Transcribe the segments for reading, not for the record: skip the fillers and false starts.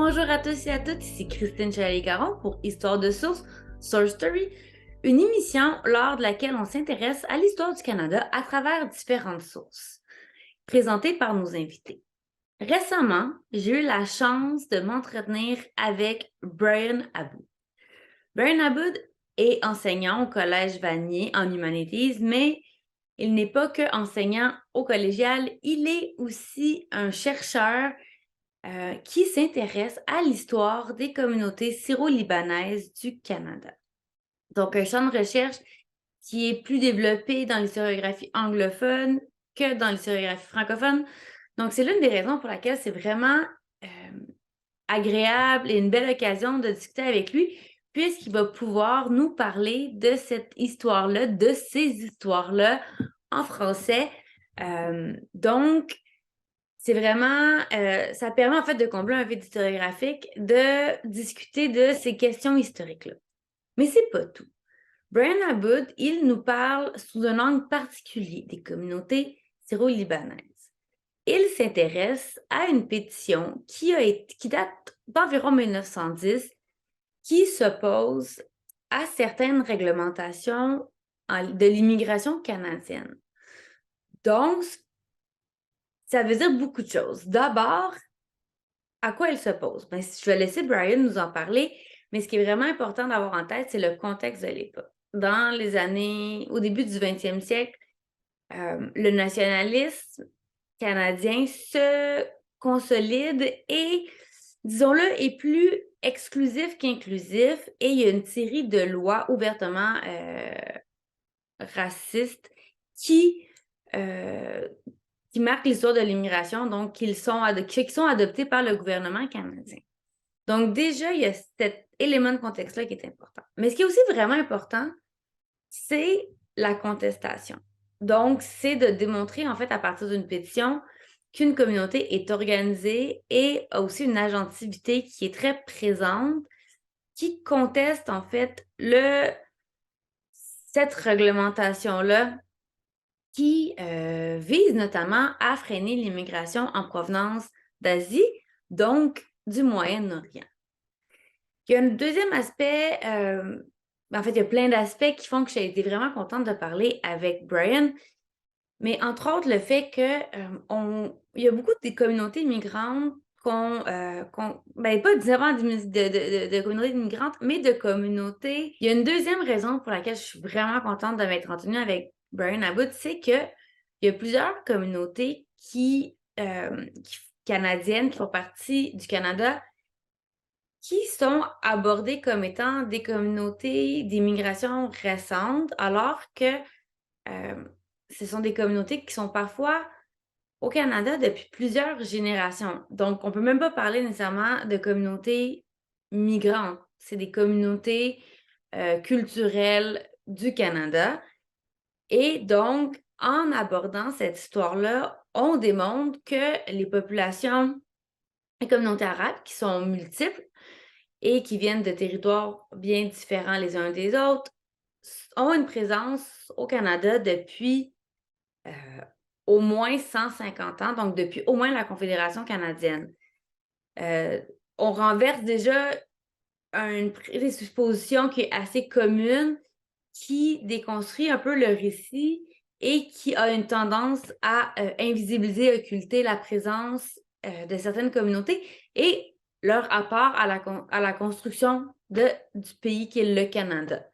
Bonjour à tous et à toutes, ici Christine Chevalier-Caron pour Histoire de source, Source Story, une émission lors de laquelle on s'intéresse à l'histoire du Canada à travers différentes sources, présentées par nos invités. Récemment, j'ai eu la chance de m'entretenir avec Brian Aboud. Brian Aboud est enseignant au Collège Vanier en humanities, mais il n'est pas que enseignant au collégial, il est aussi un chercheur qui s'intéresse à l'histoire des communautés syro-libanaises du Canada. Donc, un champ de recherche qui est plus développé dans l'historiographie anglophone que dans l'historiographie francophone. Donc, c'est l'une des raisons pour laquelle c'est vraiment agréable et une belle occasion de discuter avec lui, puisqu'il va pouvoir nous parler de cette histoire-là, de ces histoires-là en français. Donc, c'est vraiment, ça permet en fait de combler un vide historiographique, de discuter de ces questions historiques-là. Mais c'est pas tout. Brian Aboud, il nous parle sous un angle particulier des communautés syro-libanaises. Il s'intéresse à une pétition qui date d'environ 1910, qui s'oppose à certaines réglementations de l'immigration canadienne. Donc, ça veut dire beaucoup de choses. D'abord, à quoi elle s'oppose? Ben, je vais laisser Brian nous en parler, mais ce qui est vraiment important d'avoir en tête, c'est le contexte de l'époque. Dans les années, au début du 20e siècle, le nationalisme canadien se consolide et, disons-le, est plus exclusif qu'inclusif, et il y a une série de lois ouvertement racistes qui marquent l'histoire de l'immigration, donc qui sont adoptés par le gouvernement canadien. Donc déjà, il y a cet élément de contexte-là qui est important. Mais ce qui est aussi vraiment important, c'est la contestation. Donc, c'est de démontrer, en fait, à partir d'une pétition, qu'une communauté est organisée et a aussi une agentivité qui est très présente, qui conteste, en fait, cette réglementation-là qui vise notamment à freiner l'immigration en provenance d'Asie, donc du Moyen-Orient. Il y a un deuxième aspect, en fait, il y a plein d'aspects qui font que j'ai été vraiment contente de parler avec Brian, mais entre autres le fait il y a beaucoup de communautés migrantes ben pas nécessairement de communautés migrantes, mais de communautés. Il y a une deuxième raison pour laquelle je suis vraiment contente de m'être entretenue avec Brian Aboud, c'est que il y a plusieurs communautés canadiennes qui font partie du Canada qui sont abordées comme étant des communautés d'immigration récentes, alors que ce sont des communautés qui sont parfois au Canada depuis plusieurs générations. Donc, on ne peut même pas parler nécessairement de communautés migrantes. C'est des communautés culturelles du Canada. Et donc, en abordant cette histoire-là, on démontre que les communautés arabes, qui sont multiples et qui viennent de territoires bien différents les uns des autres, ont une présence au Canada depuis au moins 150 ans, donc depuis au moins la Confédération canadienne. On renverse déjà une présupposition qui est assez commune, qui déconstruit un peu le récit et qui a une tendance à invisibiliser, occulter la présence de certaines communautés et leur apport à la construction du pays qui est le Canada.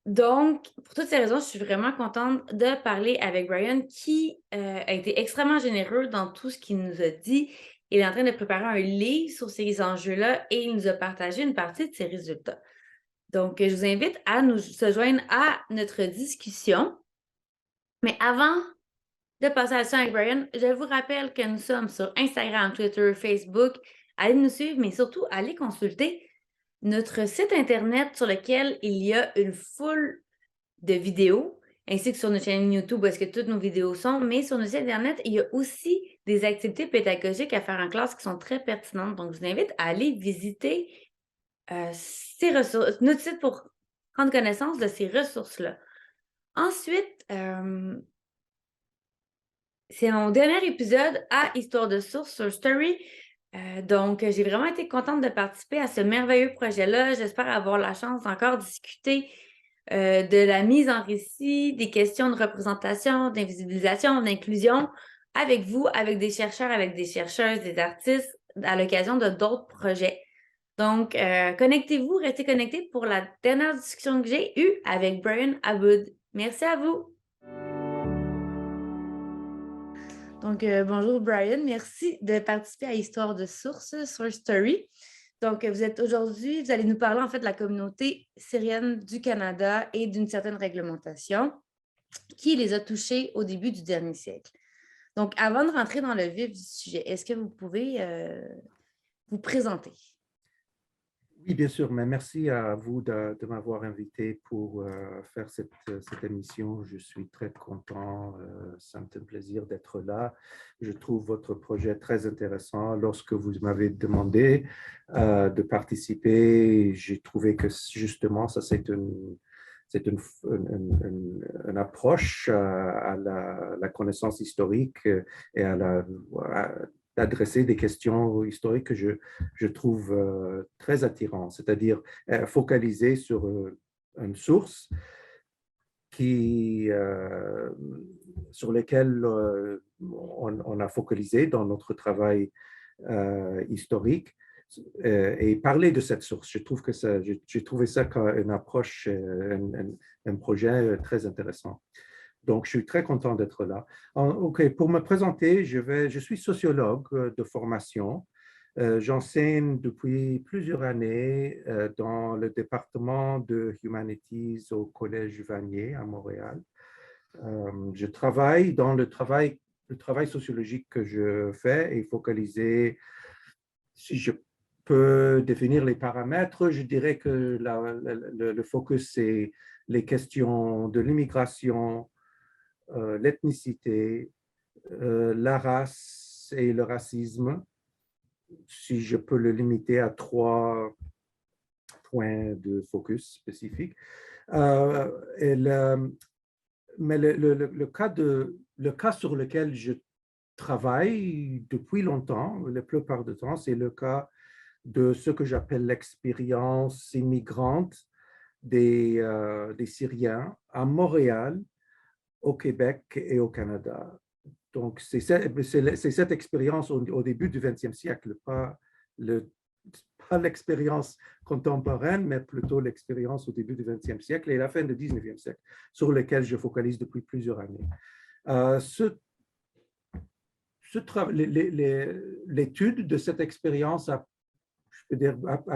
Donc, pour toutes ces raisons, je suis vraiment contente de parler avec Brian qui a été extrêmement généreux dans tout ce qu'il nous a dit. Il est en train de préparer un livre sur ces enjeux-là et il nous a partagé une partie de ses résultats. Donc, je vous invite à se joindre à notre discussion. Mais avant de passer à ça avec Brian, je vous rappelle que nous sommes sur Instagram, Twitter, Facebook. Allez nous suivre, mais surtout, allez consulter notre site Internet sur lequel il y a une foule de vidéos, ainsi que sur notre chaîne YouTube où est-ce que toutes nos vidéos sont. Mais sur notre site Internet, il y a aussi des activités pédagogiques à faire en classe qui sont très pertinentes. Donc, je vous invite à aller visiter ces ressources, notre site pour prendre connaissance de ces ressources-là. Ensuite, c'est mon dernier épisode à Histoire de source sur Story. Donc, j'ai vraiment été contente de participer à ce merveilleux projet-là. J'espère avoir la chance d'encore discuter de la mise en récit, des questions de représentation, d'invisibilisation, d'inclusion avec vous, avec des chercheurs, avec des chercheuses, des artistes, à l'occasion de d'autres projets. Donc, connectez-vous, restez connectés pour la dernière discussion que j'ai eue avec Brian Aboud. Merci à vous. Donc, bonjour Brian, merci de participer à Histoire de source sur Story. Donc, vous êtes aujourd'hui, vous allez nous parler en fait de la communauté syrienne du Canada et d'une certaine réglementation qui les a touchés au début du dernier siècle. Donc, avant de rentrer dans le vif du sujet, est-ce que vous pouvez vous présenter? Oui, bien sûr, mais merci à vous de m'avoir invité pour faire cette émission. Je suis très content, ça me fait plaisir d'être là. Je trouve votre projet très intéressant. Lorsque vous m'avez demandé de participer, j'ai trouvé que justement, ça c'est une approche à la connaissance historique et d'adresser des questions historiques que je trouve très attirantes, c'est-à-dire focaliser sur une source sur lesquelles on a focalisé dans notre travail historique et parler de cette source. Je trouve que j'ai trouvé ça comme une approche, un projet très intéressant. Donc, je suis très content d'être là. OK, pour me présenter, je suis sociologue de formation. J'enseigne depuis plusieurs années dans le département de Humanities au Collège Vanier à Montréal. Je travaille dans le travail sociologique que je fais est focalisé, si je peux définir les paramètres, je dirais que le focus, c'est les questions de l'immigration, l'ethnicité, la race et le racisme, si je peux le limiter à 3 points de focus spécifiques. Et mais le cas sur lequel je travaille depuis longtemps, la plupart du temps, c'est le cas de ce que j'appelle l'expérience immigrante des Syriens à Montréal, au Québec et au Canada. Donc, c'est cette expérience au début du 20e siècle, pas l'expérience contemporaine, mais plutôt l'expérience au début du 20e siècle et la fin du 19e siècle, sur lequel je focalise depuis plusieurs années. L'étude de cette expérience a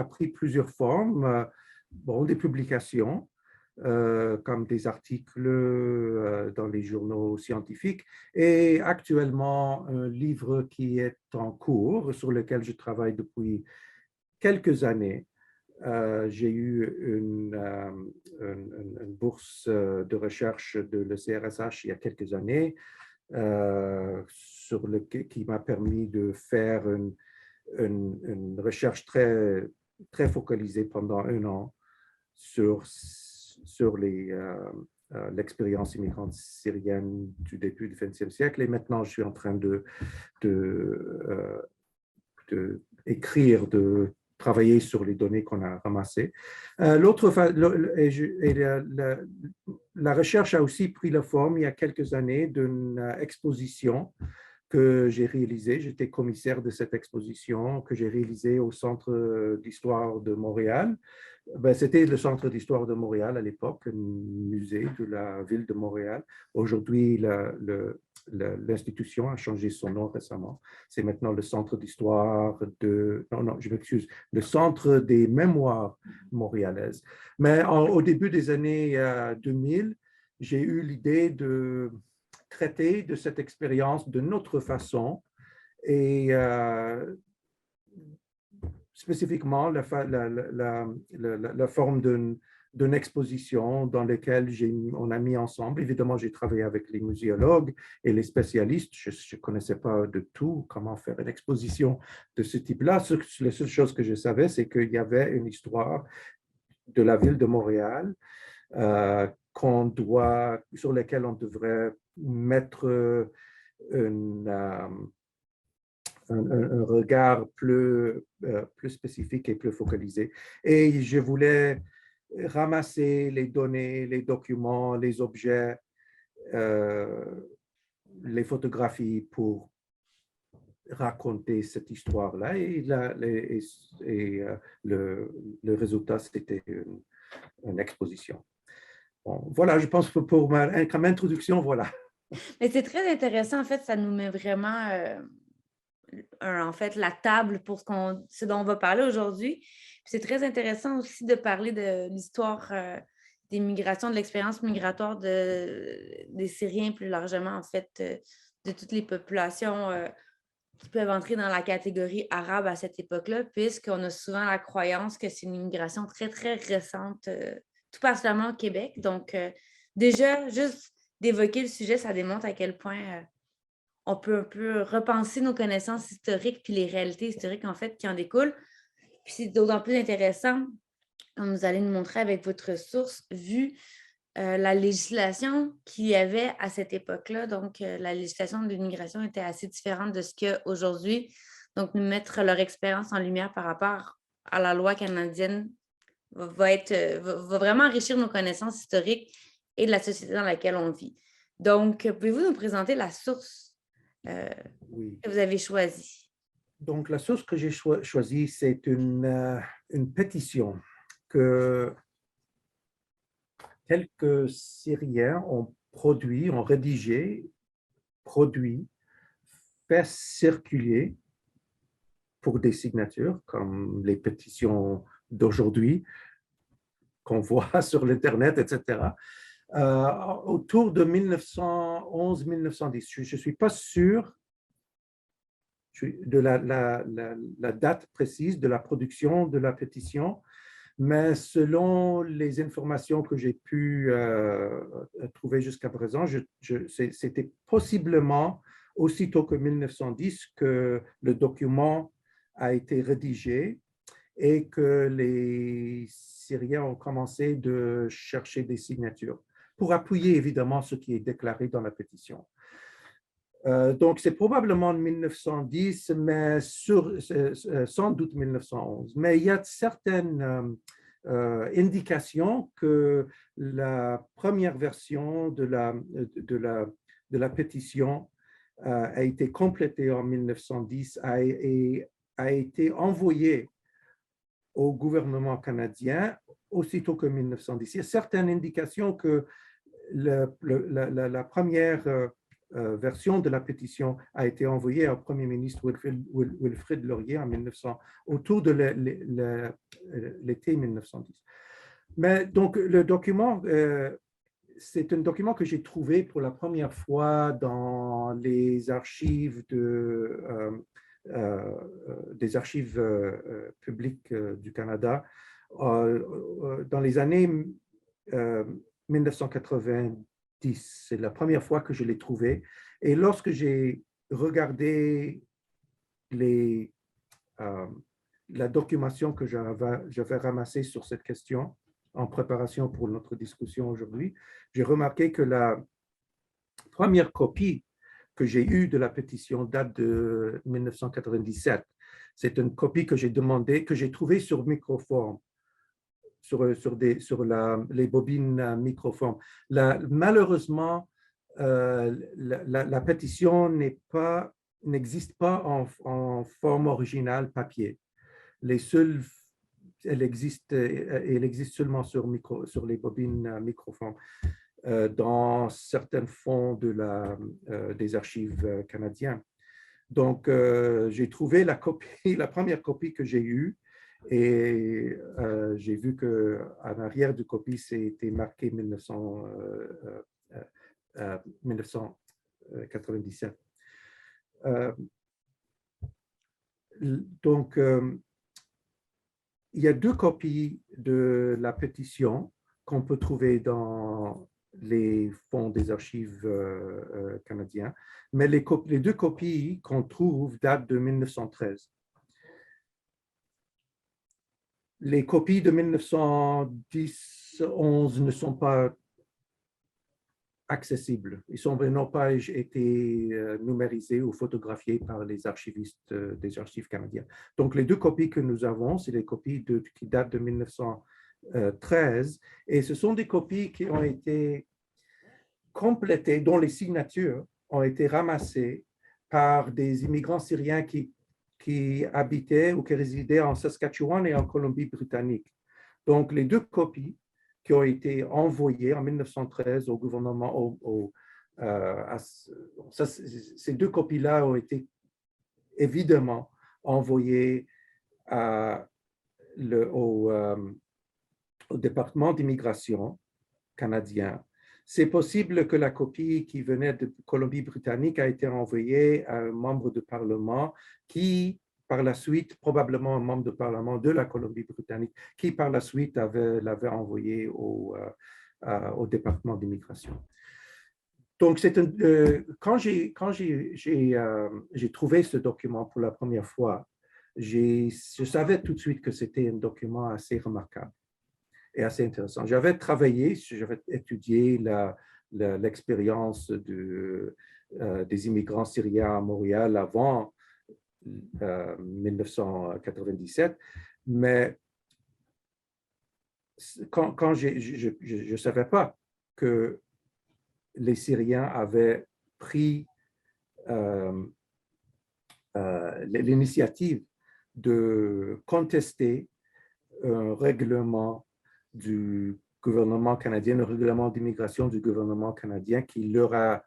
pris plusieurs formes. Des publications, comme des articles dans les journaux scientifiques et actuellement un livre qui est en cours sur lequel je travaille depuis quelques années. J'ai eu une bourse de recherche de l'ECRSH il y a quelques années qui m'a permis de faire une recherche très, très focalisée pendant un an sur l'expérience immigrante syrienne du début du XXe siècle. Et maintenant, je suis en train d'écrire, de travailler sur les données qu'on a ramassées. La recherche a aussi pris la forme il y a quelques années d'une exposition que j'ai réalisée. J'étais commissaire de cette exposition que j'ai réalisée au Centre d'histoire de Montréal. C'était le Centre d'histoire de Montréal à l'époque, un musée de la ville de Montréal. Aujourd'hui, l'institution a changé son nom récemment. C'est maintenant le Centre d'histoire non, je m'excuse, le Centre des mémoires montréalaises. Mais au début des années 2000, j'ai eu l'idée de traiter de cette expérience de notre façon et spécifiquement la forme d'une exposition dans laquelle on a mis ensemble. Évidemment, j'ai travaillé avec les muséologues et les spécialistes. Je ne connaissais pas de tout, comment faire une exposition de ce type-là. La seule chose que je savais, c'est qu'il y avait une histoire de la ville de Montréal sur laquelle on devrait mettre un regard plus spécifique et plus focalisé. Et je voulais ramasser les données, les documents, les objets, les photographies pour raconter cette histoire-là. Le résultat, c'était une exposition. Bon, voilà, je pense que pour comme introduction, voilà. Mais c'est très intéressant, en fait, ça nous met vraiment, en fait, la table pour ce dont on va parler aujourd'hui. Puis c'est très intéressant aussi de parler de l'histoire, des migrations, de l'expérience migratoire des Syriens plus largement, en fait, de toutes les populations, qui peuvent entrer dans la catégorie arabe à cette époque-là, puisqu'on a souvent la croyance que c'est une immigration très, très récente, tout particulièrement au Québec. Donc, déjà, juste d'évoquer le sujet, ça démontre à quel point on peut un peu repenser nos connaissances historiques puis les réalités historiques, en fait, qui en découlent. Puis c'est d'autant plus intéressant, comme vous allez nous montrer avec votre source, vu la législation qu'il y avait à cette époque-là. Donc, la législation de l'immigration était assez différente de ce qu'il y a aujourd'hui. Donc, nous mettre leur expérience en lumière par rapport à la loi canadienne va vraiment enrichir nos connaissances historiques et de la société dans laquelle on vit. Donc, pouvez-vous nous présenter la source Oui. que vous avez choisie? Donc, la source que j'ai choisie, c'est une pétition que quelques Syriens ont produit, ont rédigé, produit, fait circuler pour des signatures, comme les pétitions d'aujourd'hui qu'on voit sur l'Internet, etc., autour de 1911-1910. Je ne suis pas sûr de la date précise de la production de la pétition, mais selon les informations que j'ai pu trouver jusqu'à présent, c'était possiblement aussitôt que 1910 que le document a été rédigé et que les Syriens ont commencé de chercher des signatures pour appuyer évidemment ce qui est déclaré dans la pétition. Donc, c'est probablement 1910, mais sans doute 1911. Mais il y a certaines indications que la première version de la pétition a été complétée en 1910 et a été envoyée au gouvernement canadien aussitôt que 1910. Il y a certaines indications que la première version de la pétition a été envoyée au Premier ministre Wilfrid Laurier en 1900, autour de l'été 1910. Mais donc, le document, c'est un document que j'ai trouvé pour la première fois dans les archives des archives publiques du Canada dans les années 1990. C'est la première fois que je l'ai trouvé. Et lorsque j'ai regardé la documentation que j'avais ramassée sur cette question en préparation pour notre discussion aujourd'hui, j'ai remarqué que la première copie que j'ai eue de la pétition date de 1997. C'est une copie que j'ai demandé, que j'ai trouvée sur Microform, sur les bobines Microform. Malheureusement, la pétition n'existe pas en forme originale papier. Elle existe seulement sur les bobines Microform dans certains fonds des archives canadiens. Donc, j'ai trouvé la première copie que j'ai eue et j'ai vu qu'en arrière de copie, c'était marqué 1997. Donc, il y a deux copies de la pétition qu'on peut trouver dans les fonds des archives canadiens, mais les deux copies qu'on trouve datent de 1913. Les copies de 1910-11 ne sont pas accessibles. Ils n'ont pas été numérisés ou photographiés par les archivistes des archives canadiennes. Donc, les deux copies que nous avons, c'est les copies qui datent de 1913 et ce sont des copies qui ont été complétées, dont les signatures ont été ramassées par des immigrants syriens qui habitaient ou qui résidaient en Saskatchewan et en Colombie-Britannique. Donc, les deux copies qui ont été envoyées en 1913 au gouvernement, ces deux copies-là ont été évidemment envoyées au département d'immigration canadien. C'est possible que la copie qui venait de Colombie-Britannique a été envoyée à un membre de parlement qui, par la suite, probablement un membre de parlement de la Colombie-Britannique, qui par la suite l'avait envoyé au département d'immigration. Donc, quand j'ai trouvé ce document pour la première fois, je savais tout de suite que c'était un document assez remarquable et assez intéressant. J'avais étudié l'expérience des immigrants syriens à Montréal avant 1997, mais quand je ne savais pas que les Syriens avaient pris l'initiative de contester un règlement du gouvernement canadien, le règlement d'immigration du gouvernement canadien qui leur a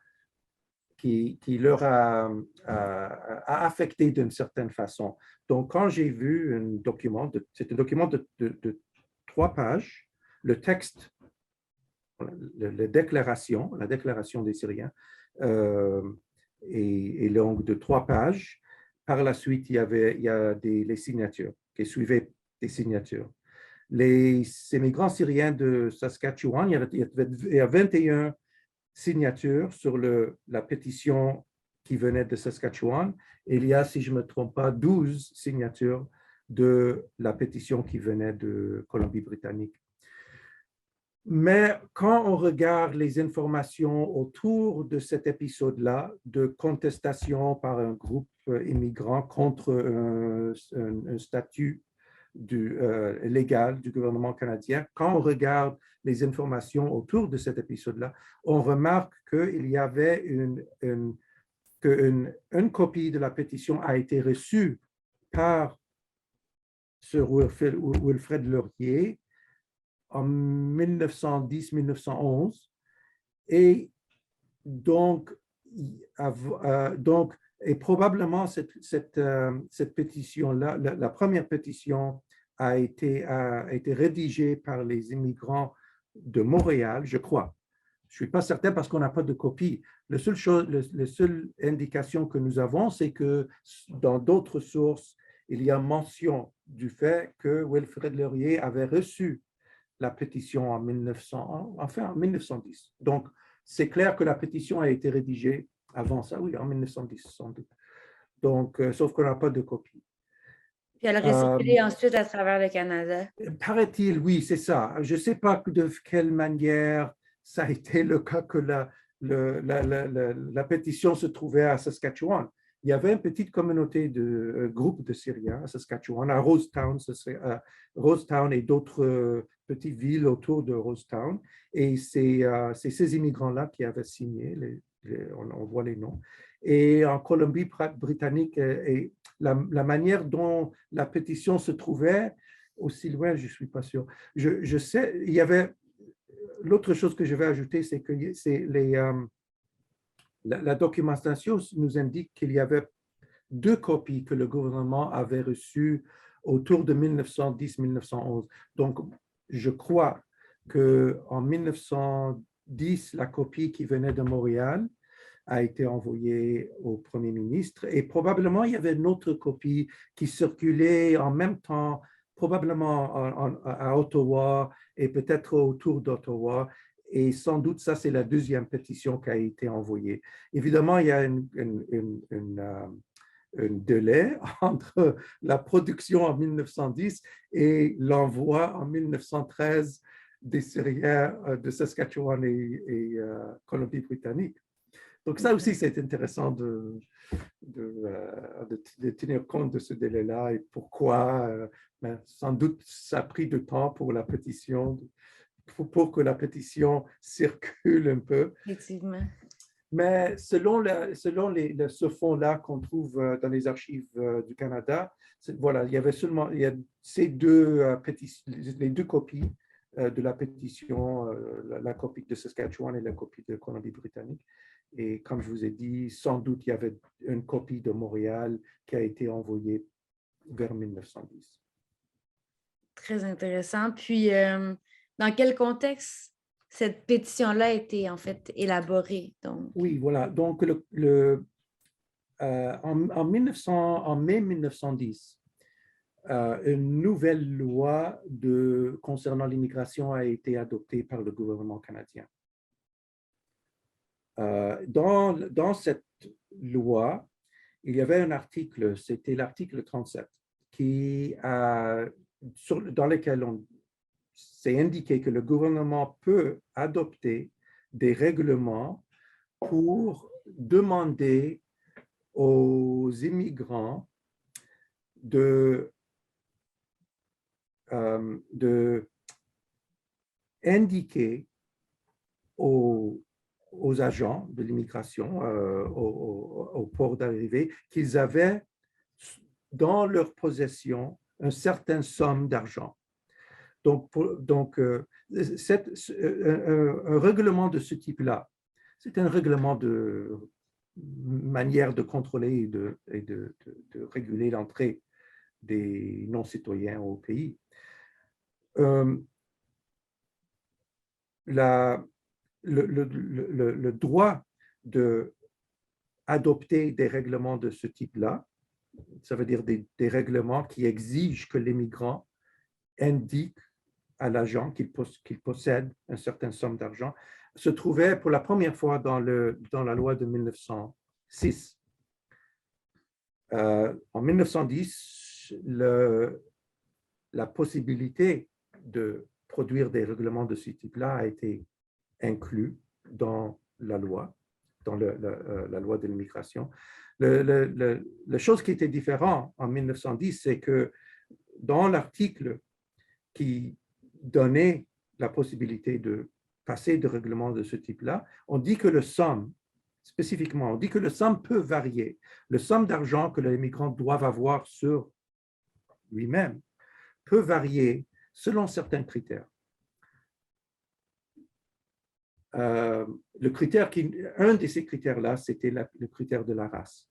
affecté d'une certaine façon. Donc, quand j'ai vu un document, c'est un document de 3 pages, le texte, la déclaration des Syriens, est longue de 3 pages. Par la suite, il y a les signatures qui suivaient des signatures. Les immigrants syriens de Saskatchewan, il y a 21 signatures sur la pétition qui venait de Saskatchewan. Et il y a, si je ne me trompe pas, 12 signatures de la pétition qui venait de Colombie-Britannique. Mais quand on regarde les informations autour de cet épisode-là, de contestation par un groupe immigrant contre un statut légal du gouvernement canadien, quand on regarde les informations autour de cet épisode-là, on remarque qu'il y avait une copie de la pétition a été reçue par Sir Wilfrid Laurier en 1910-1911 et donc et probablement cette pétition-là, la première pétition a été rédigée par les immigrants de Montréal, je crois. Je ne suis pas certain parce qu'on n'a pas de copie. La seule indication que nous avons, c'est que dans d'autres sources, il y a mention du fait que Wilfrid Laurier avait reçu la pétition en 1910. Donc, c'est clair que la pétition a été rédigée avant ça, oui, en 1910, sans doute. Donc, sauf qu'on n'a pas de copie. Puis elle a recirculé ensuite à travers le Canada. Paraît-il, oui, c'est ça. Je ne sais pas de quelle manière ça a été le cas que la pétition se trouvait à Saskatchewan. Il y avait une petite communauté de groupes de Syriens à Saskatchewan, à Rosetown et d'autres petites villes autour de Rosetown. Et c'est ces immigrants-là qui avaient signé, on voit les noms. Et en Colombie-Britannique, et la manière dont la pétition se trouvait, aussi loin, je ne suis pas sûr. Je sais, il y avait l'autre chose que je vais ajouter, c'est que la documentation nous indique qu'il y avait 2 copies que le gouvernement avait reçues autour de 1910-1911. Donc, je crois qu'en 1910, la copie qui venait de Montréal a été envoyée au Premier ministre et probablement il y avait une autre copie qui circulait en même temps, probablement à Ottawa et peut-être autour d'Ottawa. Et sans doute, ça, c'est la 2e pétition qui a été envoyée. Évidemment, il y a un délai entre la production en 1910 et l'envoi en 1913 des Syriens de Saskatchewan et Colombie-Britannique. Donc ça aussi, c'est intéressant de tenir compte de ce délai-là et pourquoi. Mais sans doute, ça a pris du temps pour la pétition, pour que la pétition circule un peu. Effectivement. Mais selon ce fonds-là qu'on trouve dans les archives du Canada, voilà, il y avait seulement ces les deux copies de la pétition, la copie de Saskatchewan et la copie de Colombie-Britannique. Et comme je vous ai dit, sans doute, il y avait une copie de Montréal qui a été envoyée vers 1910. Très intéressant. Puis, dans quel contexte cette pétition-là a été en fait élaborée? Donc, Oui, voilà. Donc, en mai 1910, une nouvelle loi concernant l'immigration a été adoptée par le gouvernement canadien. Dans cette loi, il y avait un article, c'était l'article 37, dans lequel c'est indiqué que le gouvernement peut adopter des règlements pour demander aux immigrants indiquer aux agents de l'immigration au port d'arrivée qu'ils avaient dans leur possession une certaine somme d'argent. Donc, un règlement de ce type-là, c'est un règlement de manière de contrôler et de réguler l'entrée des non-citoyens au pays. Le droit d'adopter des règlements de ce type-là, ça veut dire des règlements qui exigent que l'immigrant indique à l'agent qu'il possède une certaine somme d'argent, se trouvait pour la première fois dans la loi de 1906. En 1910, la possibilité de produire des règlements de ce type-là a été inclus dans la loi, dans la loi de l'immigration. La chose qui était différente en 1910, c'est que dans l'article qui donnait la possibilité de passer de règlements de ce type-là, on dit que le somme, spécifiquement, on dit que le somme peut varier. Le somme d'argent que les migrants doivent avoir sur lui-même peut varier selon certains critères. Un de ces critères-là, c'était le critère de la race.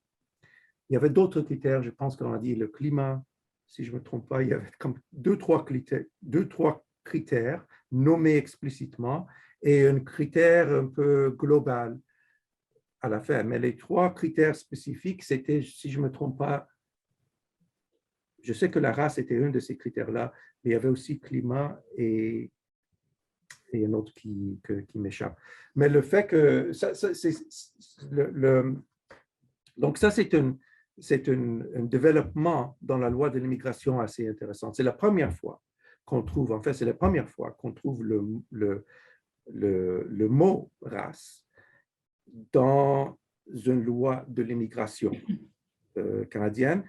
Il y avait d'autres critères, je pense qu'on a dit le climat, si je ne me trompe pas, il y avait comme deux, trois critères nommés explicitement et un critère un peu global à la fin. Mais les trois critères spécifiques, c'était, si je ne me trompe pas, je sais que la race était un de ces critères-là, mais il y avait aussi climat et un autre qui m'échappe. Mais le fait que donc ça, c'est un développement dans la loi de l'immigration assez intéressant. C'est la première fois qu'on trouve, en fait, c'est la première fois qu'on trouve le mot race dans une loi de l'immigration canadienne.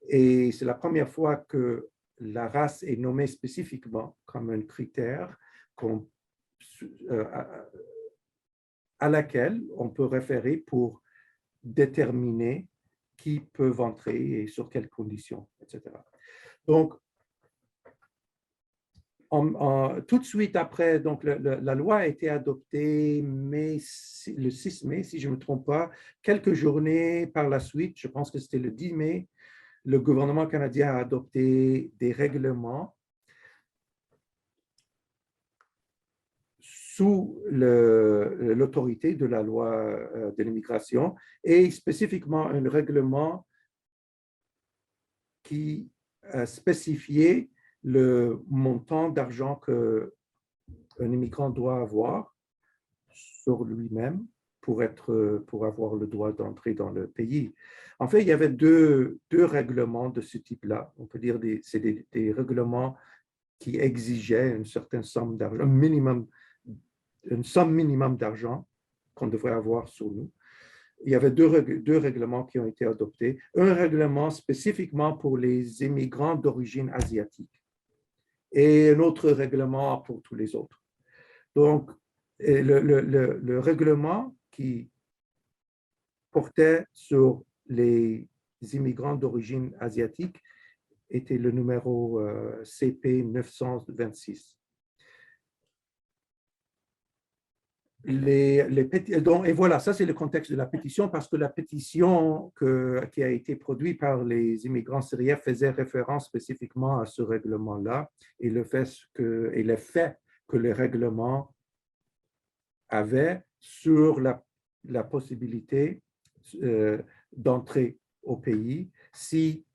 Et c'est la première fois que la race est nommée spécifiquement comme un critère à laquelle on peut référer pour déterminer qui peuvent entrer et sur quelles conditions, etc. Donc, tout de suite après, donc la loi a été adoptée le 6 mai, si je ne me trompe pas. Quelques journées par la suite, je pense que c'était le 10 mai, le gouvernement canadien a adopté des règlements sous l'autorité de la loi de l'immigration et spécifiquement un règlement qui spécifiait le montant d'argent qu'un immigrant doit avoir sur lui-même pour avoir le droit d'entrer dans le pays. En fait, il y avait deux règlements de ce type-là. On peut dire c'est des règlements qui exigeait une certaine somme d'argent, une somme minimum d'argent qu'on devrait avoir sur nous. Il y avait deux règlements qui ont été adoptés. Un règlement spécifiquement pour les immigrants d'origine asiatique et un autre règlement pour tous les autres. Donc, le règlement qui portait sur les immigrants d'origine asiatique était le numéro CP 926. Et voilà, ça c'est le contexte de la pétition, parce que la pétition qui a été produite par les immigrants syriens faisait référence spécifiquement à ce règlement-là et l'effet que le règlement avait sur la possibilité d'entrer au pays si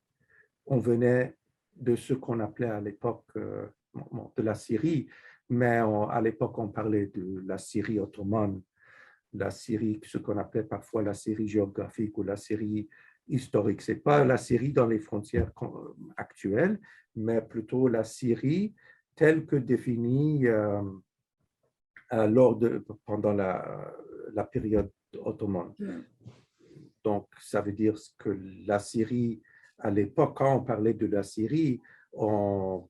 on venait de ce qu'on appelait à l'époque de la Syrie, mais à l'époque on parlait de la Syrie ottomane, la Syrie, ce qu'on appelait parfois la Syrie géographique ou la Syrie historique. Ce n'est pas la Syrie dans les frontières actuelles, mais plutôt la Syrie telle que définie pendant la période ottomane. Donc, ça veut dire que la Syrie, à l'époque, quand on parlait de la Syrie, on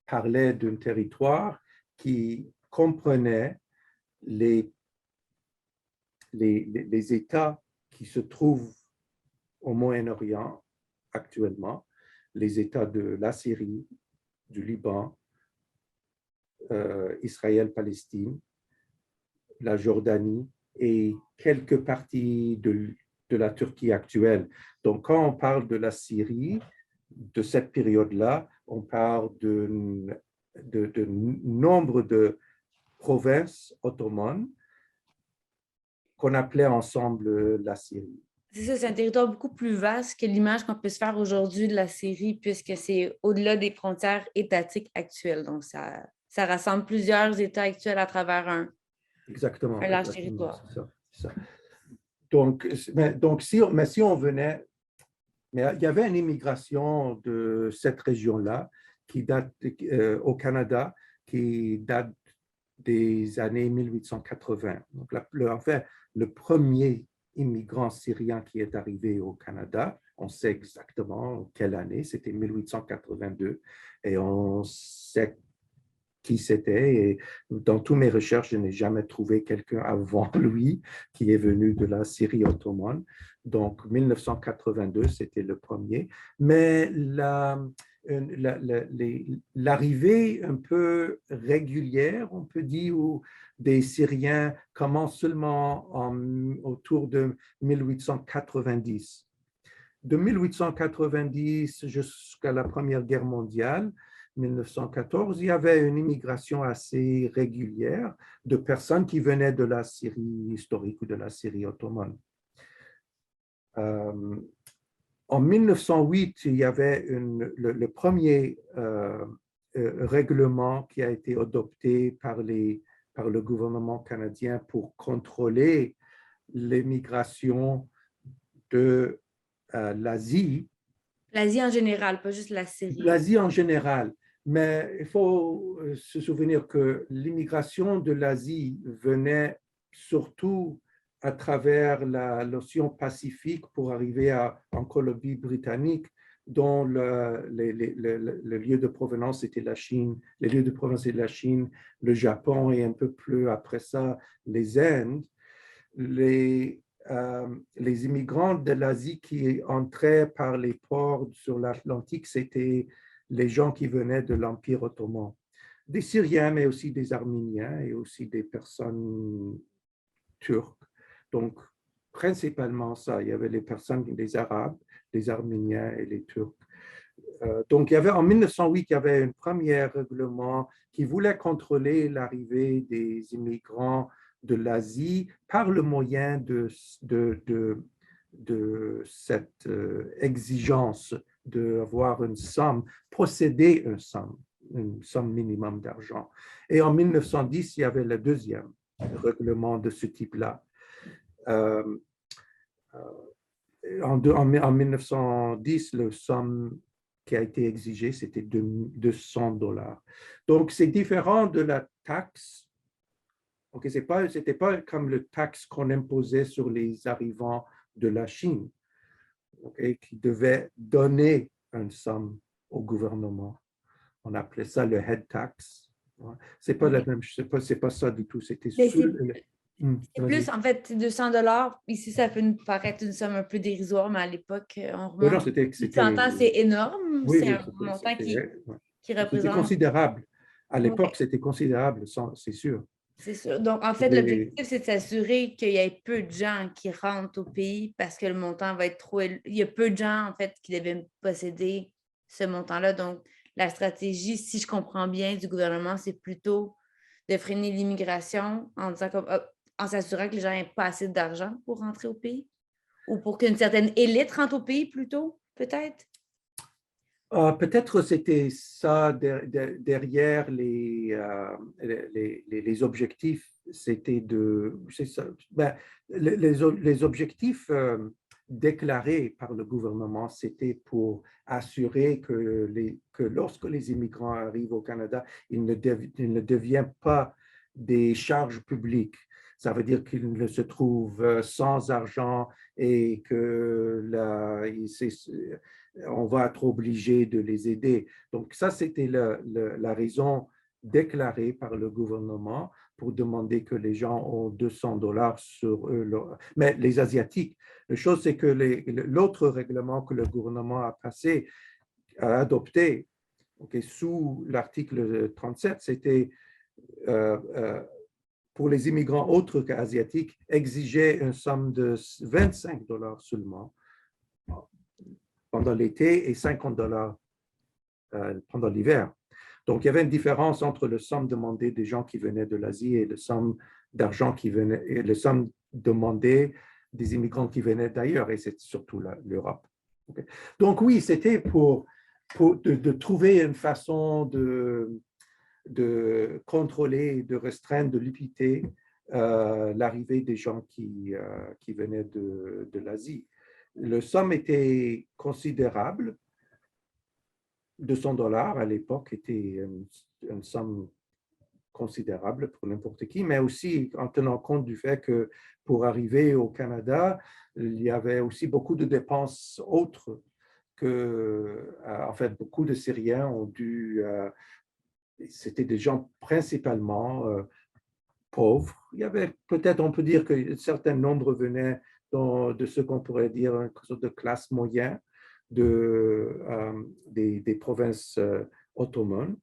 parlait d'un territoire qui comprenait les États qui se trouvent au Moyen-Orient actuellement, les États de la Syrie, du Liban, Israël, Palestine, la Jordanie et quelques parties de la Turquie actuelle. Donc, quand on parle de la Syrie, de cette période-là, on parle de nombre de provinces ottomanes qu'on appelait ensemble la Syrie. C'est ça, c'est un territoire beaucoup plus vaste que l'image qu'on peut se faire aujourd'hui de la Syrie, puisque c'est au-delà des frontières étatiques actuelles. Donc, ça rassemble plusieurs États actuels à travers un large territoire. C'est ça. Donc, si on venait, mais il y avait une immigration de cette région-là qui date au Canada, qui date des années 1880. Donc, en fait, le premier immigrant syrien qui est arrivé au Canada, on sait exactement quelle année, c'était 1882, et on sait qui c'était. Et dans toutes mes recherches, je n'ai jamais trouvé quelqu'un avant lui qui est venu de la Syrie ottomane. Donc, 1982, c'était le premier. Mais l'arrivée un peu régulière, on peut dire, des Syriens commence seulement autour de 1890. De 1890 jusqu'à la Première Guerre mondiale, 1914, il y avait une immigration assez régulière de personnes qui venaient de la Syrie historique ou de la Syrie ottomane. En 1908, il y avait le premier règlement qui a été adopté par le gouvernement canadien pour contrôler l'immigration de l'Asie. L'Asie en général, pas juste la Syrie. L'Asie en général. Mais il faut se souvenir que l'immigration de l'Asie venait surtout à travers l'océan Pacifique pour arriver en Colombie-Britannique, dont le lieu de provenance était la Chine, les lieux de provenance étaient la Chine, le Japon et un peu plus après ça, les Indes. Les immigrants de l'Asie qui entraient par les ports sur l'Atlantique, c'était les gens qui venaient de l'Empire ottoman. Des Syriens, mais aussi des Arméniens et aussi des personnes turques. Donc, principalement ça. Il y avait les personnes, les Arabes, les Arméniens et les Turcs. Donc, en 1908, il y avait un premier règlement qui voulait contrôler l'arrivée des immigrants de l'Asie par le moyen de cette exigence d'avoir une somme, posséder une somme minimum d'argent. Et en 1910, il y avait le deuxième règlement de ce type-là. En 1910, le somme qui a été exigé, c'était de 200 $. Donc, c'est différent de la taxe. Okay, c'était pas comme le taxe qu'on imposait sur les arrivants de la Chine, okay, qui devait donner une somme au gouvernement. On appelait ça le head tax. C'est pas la OK. même, c'est pas ça du tout. C'était Mais sur c'est plus, vas-y. en fait, 200 $. Ici, ça peut nous paraître une somme un peu dérisoire, mais à l'époque, on Oui, non, remonte. 100 ans, c'était, c'est énorme. oui, C'est oui, un montant ouais. qui C'était représente. considérable. À Oui, l'époque, c'était considérable, c'est sûr. c'est sûr. Donc, en fait, Mais, l'objectif, c'est de s'assurer qu'il y ait peu de gens qui rentrent au pays parce que le montant va être trop élevé. Il y a peu de gens, en fait, qui devaient posséder ce montant-là. Donc, la stratégie, si je comprends bien, du gouvernement, c'est plutôt de freiner l'immigration en disant comme, en s'assurant que les gens n'aient pas assez d'argent pour rentrer au pays ou pour qu'une certaine élite rentre au pays plutôt, peut-être. peut-être c'était ça derrière les objectifs, c'était c'est ça, ben, les objectifs déclarés par le gouvernement, c'était pour assurer que lorsque les immigrants arrivent au Canada, ils ne deviennent pas des charges publiques. Ça veut dire qu'ils ne se trouvent sans argent et que on va être obligé de les aider. Donc ça, c'était la raison déclarée par le gouvernement pour demander que les gens ont 200 $ sur eux. Mais les Asiatiques, la chose, c'est que l'autre règlement que le gouvernement a passé, a adopté, okay, sous l'article 37, c'était euh, euh, pour les immigrants autres qu'asiatiques, exigeait une somme de 25 $ seulement pendant l'été et 50 $ pendant l'hiver. Donc, il y avait une différence entre le somme demandée des gens qui venaient de l'Asie et le somme d'argent qui venait, et le somme demandée des immigrants qui venaient d'ailleurs, et c'est surtout l'Europe. Okay. Donc, oui, c'était pour de trouver une façon de contrôler, de restreindre, de limiter l'arrivée des gens qui venaient de l'Asie. Le somme était considérable. 200 $ à l'époque était une somme considérable pour n'importe qui, mais aussi en tenant compte du fait que pour arriver au Canada, il y avait aussi beaucoup de dépenses autres que, en fait, beaucoup de Syriens ont dû, c'était des gens principalement pauvres. Il y avait peut-être, on peut dire qu'un certain nombre venaient de ce qu'on pourrait dire une sorte de classe moyenne des provinces ottomanes,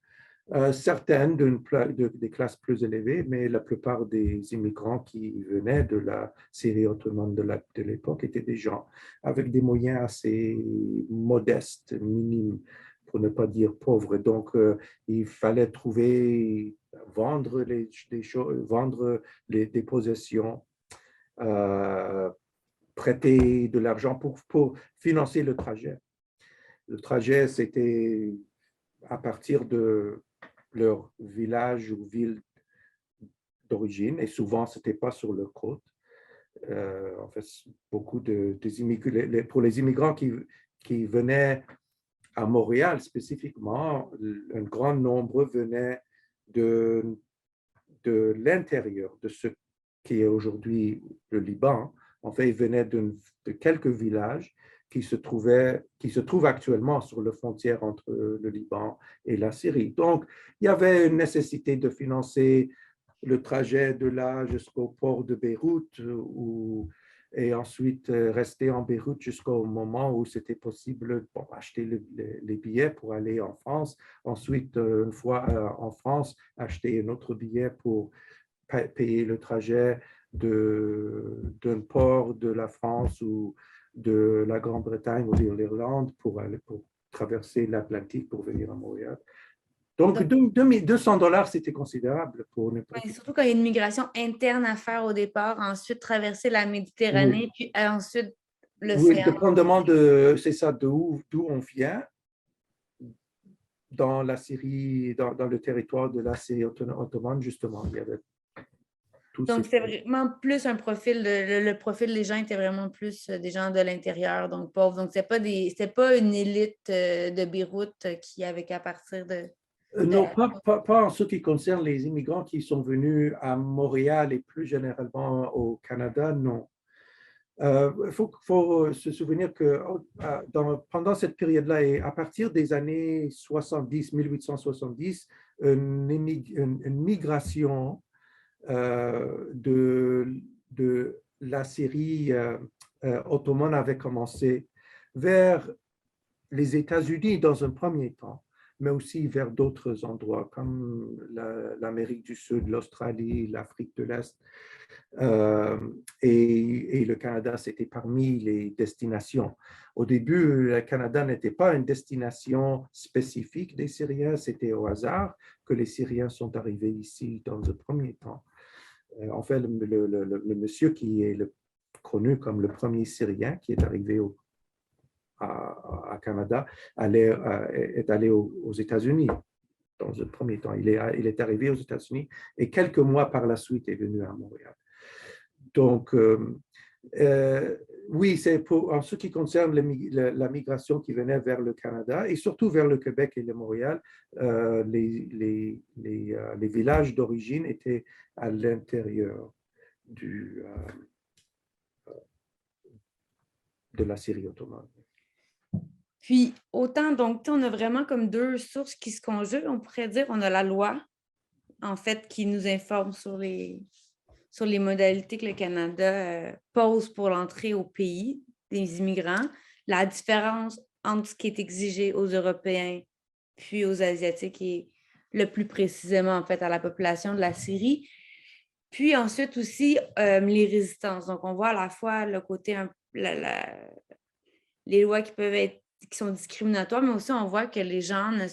certaines des classes plus élevées, mais la plupart des immigrants qui venaient de la Syrie ottomane de l'époque étaient des gens avec des moyens assez modestes, minimes, pour ne pas dire pauvres. Donc, il fallait vendre vendre des possessions, euh, prêter de l'argent pour financer le trajet. Le trajet, c'était à partir de leur village ou ville d'origine, et souvent, ce n'était pas sur leur côte. En fait, beaucoup pour les immigrants qui venaient à Montréal spécifiquement, un grand nombre venaient de, de l'intérieur de ce qui est aujourd'hui le Liban. En fait, ils venaient de quelques villages qui se trouvent actuellement sur la frontière entre le Liban et la Syrie. Donc, il y avait une nécessité de financer le trajet de là jusqu'au port de Beyrouth et ensuite rester en Beyrouth jusqu'au moment où c'était possible acheter les billets pour aller en France. Ensuite, une fois en France, acheter un autre billet pour payer le trajet d'un port de la France ou de la Grande-Bretagne ou de l'Irlande pour traverser l'Atlantique pour venir à Montréal. Donc, Donc, 200 $, c'était considérable pour n'importe ouais, qui. surtout quand il y a une migration interne à faire au départ, ensuite traverser la Oui, Méditerranée, puis ensuite oui, l'océan. dépendamment c'est ça, d'où on vient, dans la Syrie, dans le territoire de la Syrie ottomane, justement, il y avait Tout Donc, c'est vraiment plus un profil, le profil des gens était vraiment plus des gens de l'intérieur, donc pauvres. Donc, c'était pas une élite de Beyrouth qui avait qu'à partir de... Non, pas en ce qui concerne les immigrants qui sont venus à Montréal et plus généralement au Canada, non. Il faut se souvenir que pendant cette période-là et à partir des années 70, 1870, une migration de la Syrie ottomane avait commencé vers les États-Unis dans un premier temps, mais aussi vers d'autres endroits comme l'Amérique du Sud, l'Australie, l'Afrique de l'Est. Et le Canada, c'était parmi les destinations. Au début, le Canada n'était pas une destination spécifique des Syriens, c'était au hasard que les Syriens sont arrivés ici dans le premier temps. En fait, le monsieur qui est connu comme le premier Syrien qui est arrivé à Canada est allé aux États-Unis dans un premier temps. Il est arrivé aux États-Unis et quelques mois par la suite est venu à Montréal. Donc, oui, c'est en ce qui concerne la migration qui venait vers le Canada et surtout vers le Québec et le Montréal, les villages d'origine étaient à l'intérieur de la Syrie ottomane. Puis, autant, donc, on a vraiment comme deux sources qui se conjuguent. On pourrait dire, on a la loi, en fait, qui nous informe sur les modalités que le Canada pose pour l'entrée au pays des immigrants, la différence entre ce qui est exigé aux Européens puis aux Asiatiques et le plus précisément, en fait, à la population de la Syrie. Puis ensuite aussi, les résistances. Donc, on voit à la fois le côté, les lois qui sont discriminatoires, mais aussi on voit que les gens ne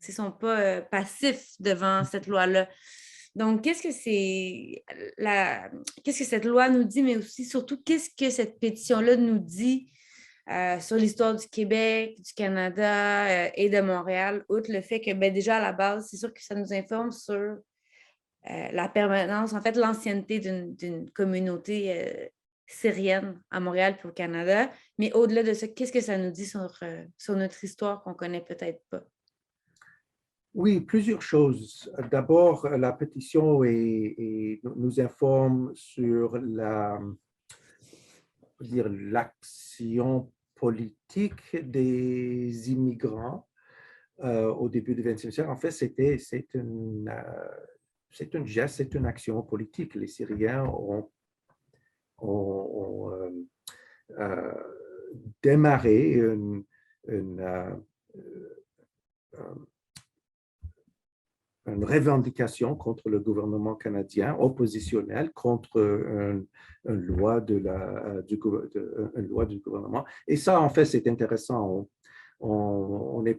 sont pas passifs devant cette loi-là. Donc, qu'est-ce que cette loi nous dit, mais aussi surtout, qu'est-ce que cette pétition-là nous dit sur l'histoire du Québec, du Canada et de Montréal, outre le fait que déjà à la base, c'est sûr que ça nous informe sur la permanence, en fait, l'ancienneté d'une communauté syrienne à Montréal puis au Canada. Mais au-delà de ça, qu'est-ce que ça nous dit sur notre histoire qu'on ne connaît peut-être pas? Oui, plusieurs choses. D'abord, la pétition nous informe sur l'action politique des immigrants au début du XXe siècle. En fait, c'est un geste, c'est une action politique. Les Syriens ont démarré une revendication contre le gouvernement canadien, oppositionnelle contre une loi du gouvernement. Et ça, en fait, c'est intéressant. On ne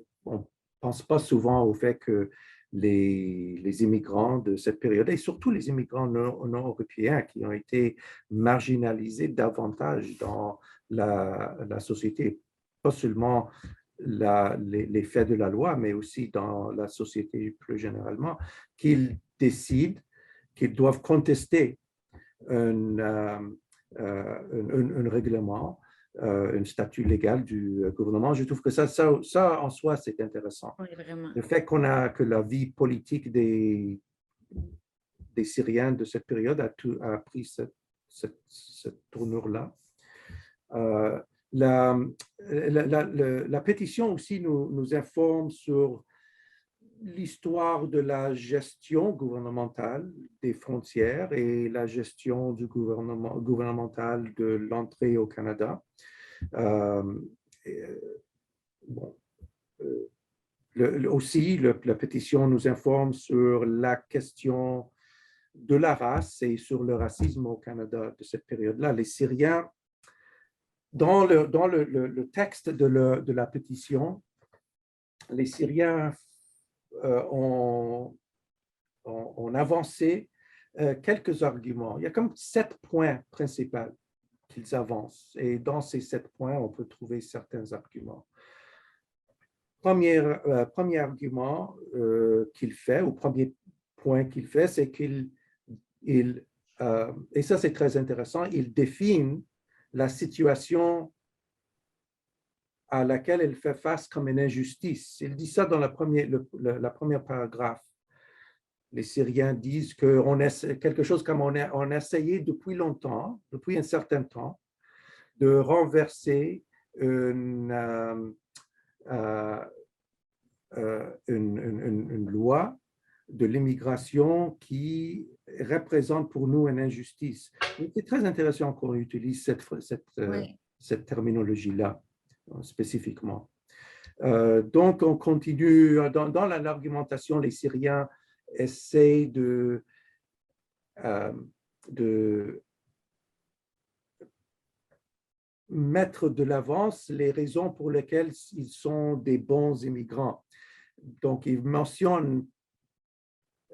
pense pas souvent au fait que les immigrants de cette période, et surtout les immigrants non européens qui ont été marginalisés davantage dans la société, pas seulement les faits de la loi, mais aussi dans la société plus généralement, qu'ils décident qu'ils doivent contester un règlement, un statut légal du gouvernement. Je trouve que ça en soi, c'est intéressant. Oui, vraiment. Le fait que la vie politique des Syriens de cette période a pris cette tournure-là. La pétition aussi nous informe sur l'histoire de la gestion gouvernementale des frontières et la gestion du gouvernemental de l'entrée au Canada. Aussi, la pétition nous informe sur la question de la race et sur le racisme au Canada de cette période-là. Les Syriens, dans le texte de la pétition, les Syriens ont avancé quelques arguments. Il y a comme 7 points principaux qu'ils avancent. Et dans ces 7 points, on peut trouver certains arguments. Premier argument qu'il fait, ou premier point qu'il fait, c'est qu'il et ça c'est très intéressant, il définit la situation à laquelle elle fait face comme une injustice. Il dit ça dans la première paragraphe. Les Syriens disent que quelque chose comme on a essayé depuis longtemps, depuis un certain temps, de renverser une, une loi de l'immigration qui représente pour nous une injustice. C'est très intéressant qu'on utilise cette terminologie-là spécifiquement. Donc, on continue. Dans l'argumentation, les Syriens essaient de mettre de l'avance les raisons pour lesquelles ils sont des bons immigrants. Donc, ils mentionnent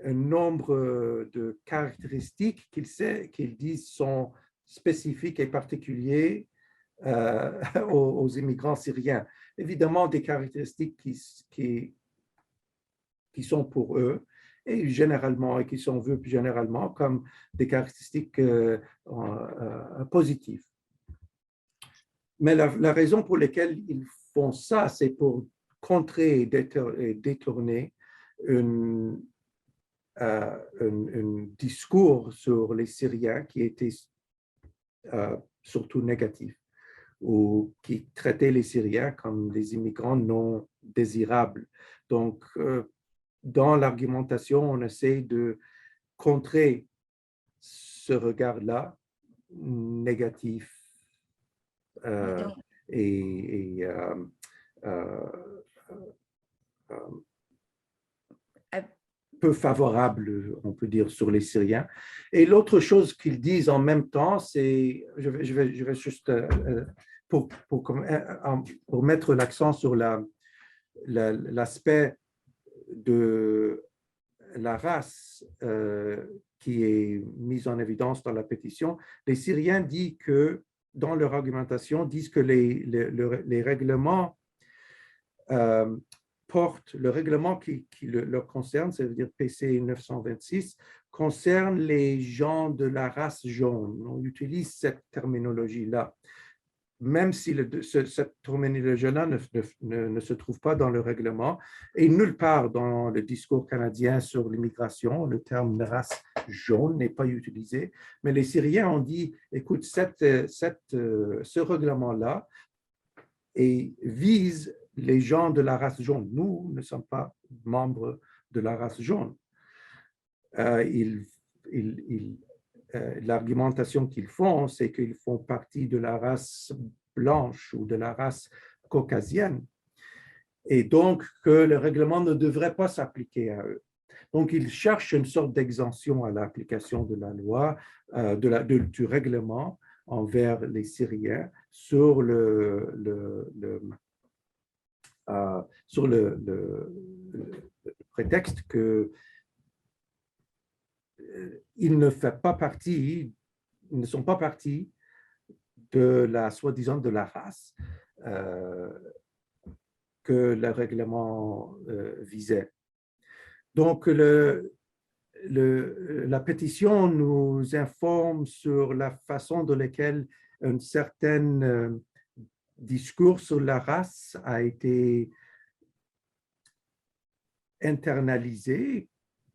un nombre de caractéristiques qu'ils disent sont spécifiques et particuliers aux immigrants syriens. Évidemment, des caractéristiques qui sont pour eux et qui sont vues généralement comme des caractéristiques positives. Mais la raison pour laquelle ils font ça, c'est pour contrer et détourner un discours sur les Syriens qui était surtout négatif, ou qui traitait les Syriens comme des immigrants non désirables. Donc, dans l'argumentation, on essaie de contrer ce regard-là négatif et peu favorable, on peut dire, sur les Syriens. Et l'autre chose qu'ils disent en même temps, c'est, je vais juste, pour mettre l'accent sur l'aspect de la race qui est mise en évidence dans la pétition, les Syriens disent que, dans leur argumentation, disent que les règlements le règlement qui leur concerne, c'est-à-dire PC 926, concerne les gens de la race jaune. On utilise cette terminologie-là, même si cette terminologie-là ne se trouve pas dans le règlement et nulle part dans le discours canadien sur l'immigration, le terme de race jaune n'est pas utilisé. Mais les Syriens ont dit, écoute, ce règlement-là vise les gens de la race jaune. Nous ne sommes pas membres de la race jaune. L'argumentation qu'ils font, c'est qu'ils font partie de la race blanche ou de la race caucasienne, et donc que le règlement ne devrait pas s'appliquer à eux. Donc, ils cherchent une sorte d'exemption à l'application de la loi, du règlement envers les Syriens sur sur le prétexte que ils ne sont pas partie de la soi-disant de la race que le règlement visait. Donc, la pétition nous informe sur la façon dans laquelle un certain discours sur la race a été internalisé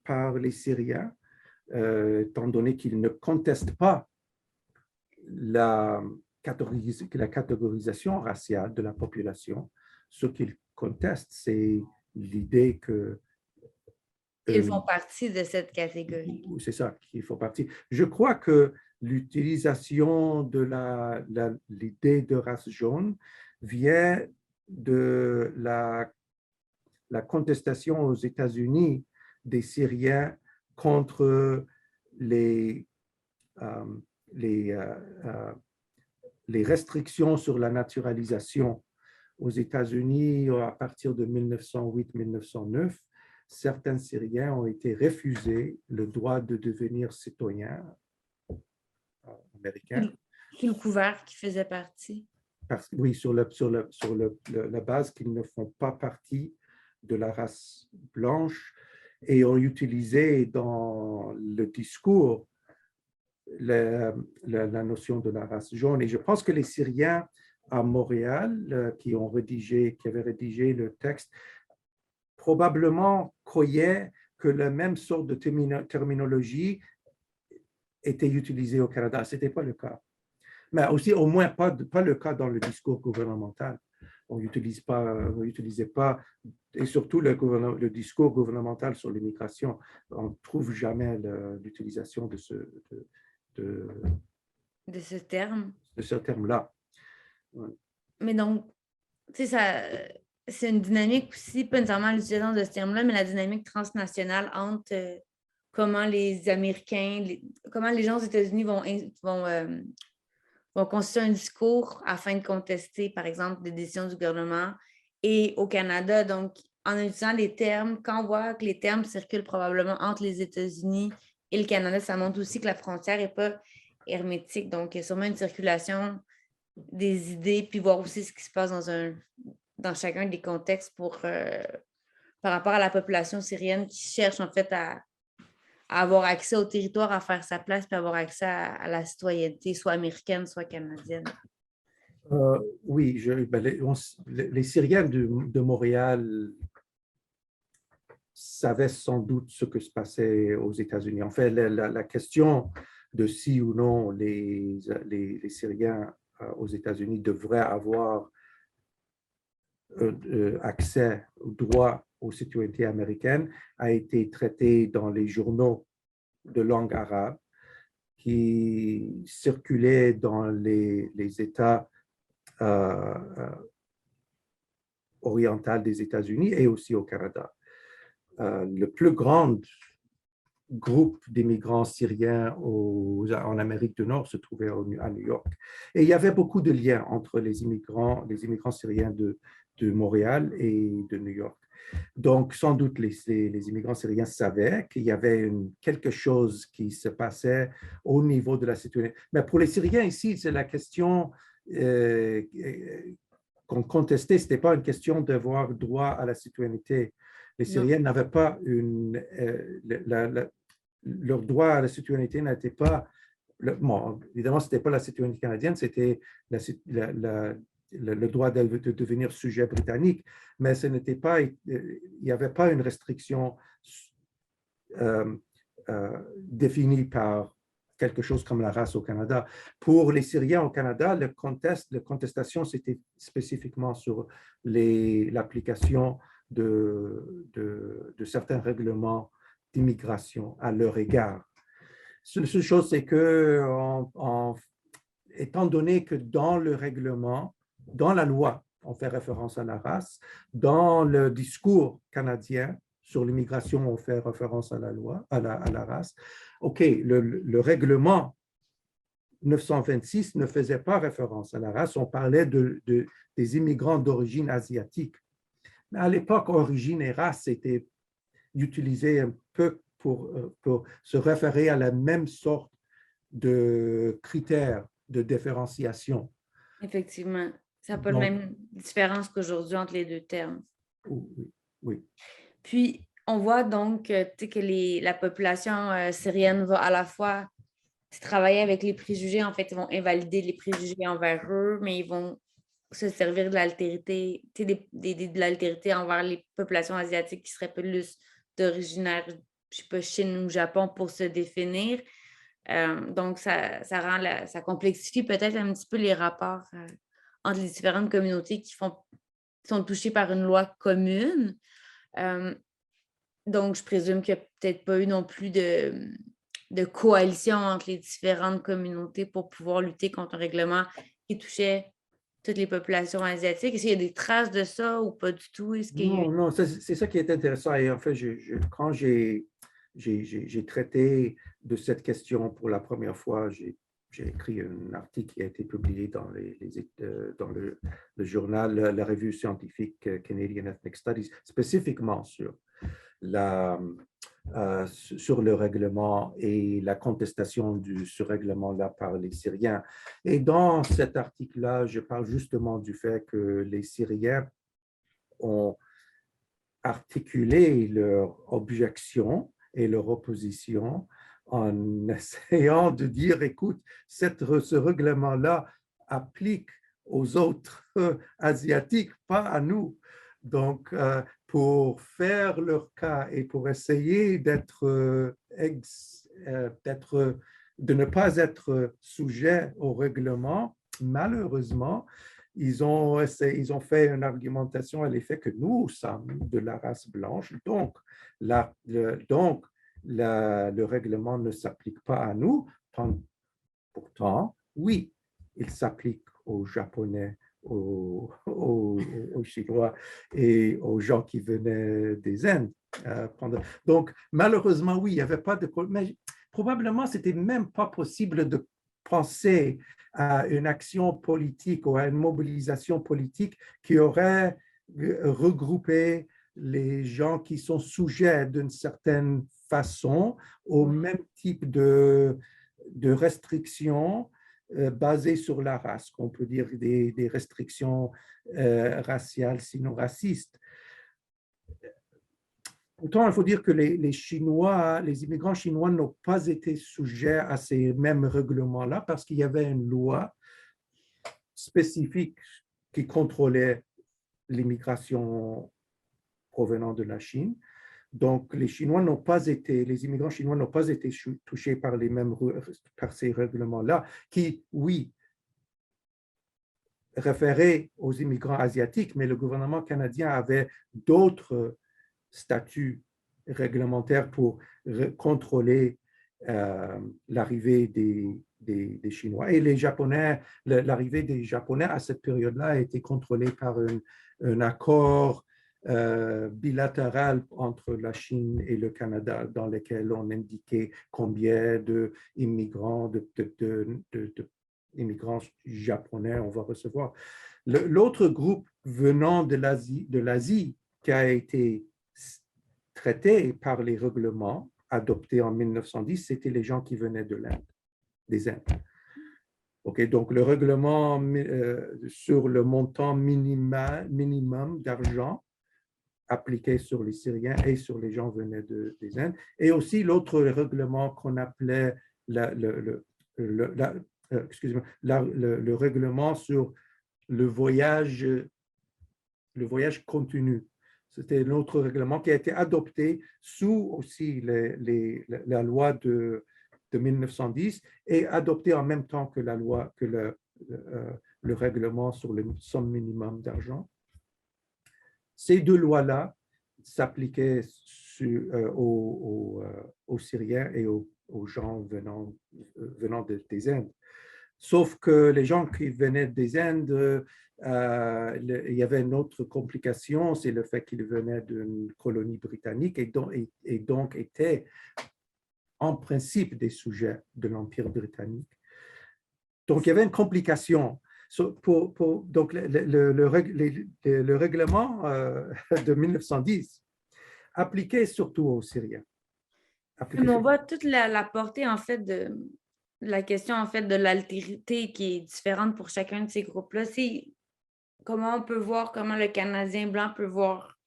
par les Syriens, étant donné qu'ils ne contestent pas la catégorisation raciale de la population. Ce qu'ils contestent, c'est l'idée que ils font partie de cette catégorie. C'est ça, qu'ils font partie. Je crois que l'utilisation de l'idée de race jaune vient de la contestation aux États-Unis des Syriens contre les restrictions sur la naturalisation. Aux États-Unis, à partir de 1908-1909, certains Syriens ont été refusés le droit de devenir citoyens américains. Sous le couvert qui faisait partie. Oui, sur la base qu'ils ne font pas partie de la race blanche, et ont utilisé dans le discours la, la notion de la race jaune. Et je pense que les Syriens à Montréal, qui avaient rédigé le texte, probablement croyaient que la même sorte de terminologie était utilisée au Canada. Ce n'était pas le cas. Mais aussi, au moins, pas le cas dans le discours gouvernemental. On n'utilisait pas, et surtout le discours gouvernemental sur l'immigration, on ne trouve jamais l'utilisation de, de ce terme. de ce terme-là. Ouais. Mais donc, tu sais, c'est une dynamique aussi, pas nécessairement l'utilisation de ce terme-là, mais la dynamique transnationale entre comment les Américains, comment les gens aux États-Unis vont constituer un discours afin de contester, par exemple, des décisions du gouvernement et au Canada. Donc, en utilisant les termes, quand on voit que les termes circulent probablement entre les États-Unis et le Canada, ça montre aussi que la frontière n'est pas hermétique. Donc, il y a sûrement une circulation des idées, puis voir aussi ce qui se passe dans chacun des contextes par rapport à la population syrienne qui cherche en fait à avoir accès au territoire, à faire sa place, puis avoir accès à la citoyenneté, soit américaine, soit canadienne. Oui, les Syriens de Montréal savaient sans doute ce que se passait aux États-Unis. En fait, la question de si ou non les Syriens aux États-Unis devraient avoir accès au droit aux citoyennetés américaines a été traitée dans les journaux de langue arabe qui circulaient dans les États orientaux des États-Unis et aussi au Canada. Le plus grand groupe d'immigrants syriens en Amérique du Nord se trouvait à New York. Et il y avait beaucoup de liens entre les immigrants syriens de Montréal et de New York. Donc, sans doute, les immigrants syriens savaient qu'il y avait quelque chose qui se passait au niveau de la citoyenneté. Mais pour les Syriens ici, c'est la question qu'on contestait. Ce n'était pas une question d'avoir droit à la citoyenneté. Les Syriens n'avaient pas leur droit à la citoyenneté n'était pas, bon, évidemment, ce n'était pas la citoyenneté canadienne, c'était le droit de devenir sujet britannique, mais ce n'était pas, il n'y avait pas une restriction définie par quelque chose comme la race au Canada. Pour les Syriens au Canada, la contestation, c'était spécifiquement sur l'application de certains règlements d'immigration à leur égard. La seule chose, c'est que, étant donné que dans le règlement, dans la loi, on fait référence à la race, dans le discours canadien sur l'immigration, on fait référence à la loi, à la race. OK, le règlement 926 ne faisait pas référence à la race, on parlait des immigrants d'origine asiatique. Mais à l'époque, origine et race étaient utilisés un peu pour se référer à la même sorte de critères de différenciation. Effectivement. Ça n'a pas la même différence qu'aujourd'hui entre les deux termes. Oui, oui. Puis, on voit donc que la population syrienne va à la fois travailler avec les préjugés. En fait, ils vont invalider les préjugés envers eux, mais ils vont se servir de l'altérité, de l'altérité envers les populations asiatiques qui seraient plus d'origine, je sais pas, Chine ou Japon pour se définir. Donc, ça complexifie peut-être un petit peu les rapports entre les différentes communautés qui sont touchées par une loi commune. Donc, je présume qu'il n'y a peut-être pas eu non plus de coalition entre les différentes communautés pour pouvoir lutter contre un règlement qui touchait toutes les populations asiatiques. Est-ce qu'il y a des traces de ça ou pas du tout? Non, c'est ça qui est intéressant. Et en fait, quand j'ai traité de cette question pour la première fois, j'ai écrit un article qui a été publié dans le journal, la revue scientifique Canadian Ethnic Studies, spécifiquement sur le règlement et la contestation de ce règlement-là par les Syriens. Et dans cet article-là, je parle justement du fait que les Syriens ont articulé leur objection et leur opposition en essayant de dire, écoute, ce règlement-là applique aux autres asiatiques, pas à nous. Donc, pour faire leur cas et pour essayer de ne pas être sujet au règlement, malheureusement, ils ont fait une argumentation à l'effet que nous sommes de la race blanche, donc, le règlement ne s'applique pas à nous. Pourtant, oui, il s'applique aux Japonais, aux Chinois et aux gens qui venaient des Indes. Donc, malheureusement, oui, il n'y avait pas de... Mais probablement, ce n'était même pas possible de penser à une action politique ou à une mobilisation politique qui aurait regroupé les gens qui sont sujets d'une certaine façon au même type de restrictions basées sur la race, qu'on peut dire des restrictions raciales, sinon racistes. Pourtant, il faut dire que les Chinois, les immigrants chinois n'ont pas été sujets à ces mêmes règlements-là parce qu'il y avait une loi spécifique qui contrôlait l'immigration provenant de la Chine. Donc, les immigrants chinois n'ont pas été touchés par ces règlements-là, qui, oui, référaient aux immigrants asiatiques, mais le gouvernement canadien avait d'autres statuts réglementaires pour contrôler l'arrivée des Chinois. Et les Japonais, l'arrivée des Japonais à cette période-là a été contrôlée par un accord bilatéral entre la Chine et le Canada, dans lequel on indiquait combien d'immigrants, immigrants japonais on va recevoir. L'autre groupe venant de l'Asie qui a été traité par les règlements adoptés en 1910, c'était les gens qui venaient des Indes. Okay, donc, le règlement sur le montant minimum d'argent appliqué sur les Syriens et sur les gens venant des Indes, et aussi l'autre règlement qu'on appelait le règlement sur le voyage continu. C'était un autre règlement qui a été adopté sous aussi la loi de 1910 et adopté en même temps que le règlement sur le somme minimum d'argent. Ces deux lois-là s'appliquaient aux Syriens et aux gens venant des Indes. Sauf que les gens qui venaient des Indes, il y avait une autre complication, c'est le fait qu'ils venaient d'une colonie britannique et donc étaient en principe des sujets de l'Empire britannique. Donc, il y avait une complication. Donc, le règlement de 1910 appliquait surtout aux Syriens. On voit toute la portée, en fait, de la question, en fait, de l'altérité qui est différente pour chacun de ces groupes-là. C'est comment on peut voir, comment le Canadien blanc peut voir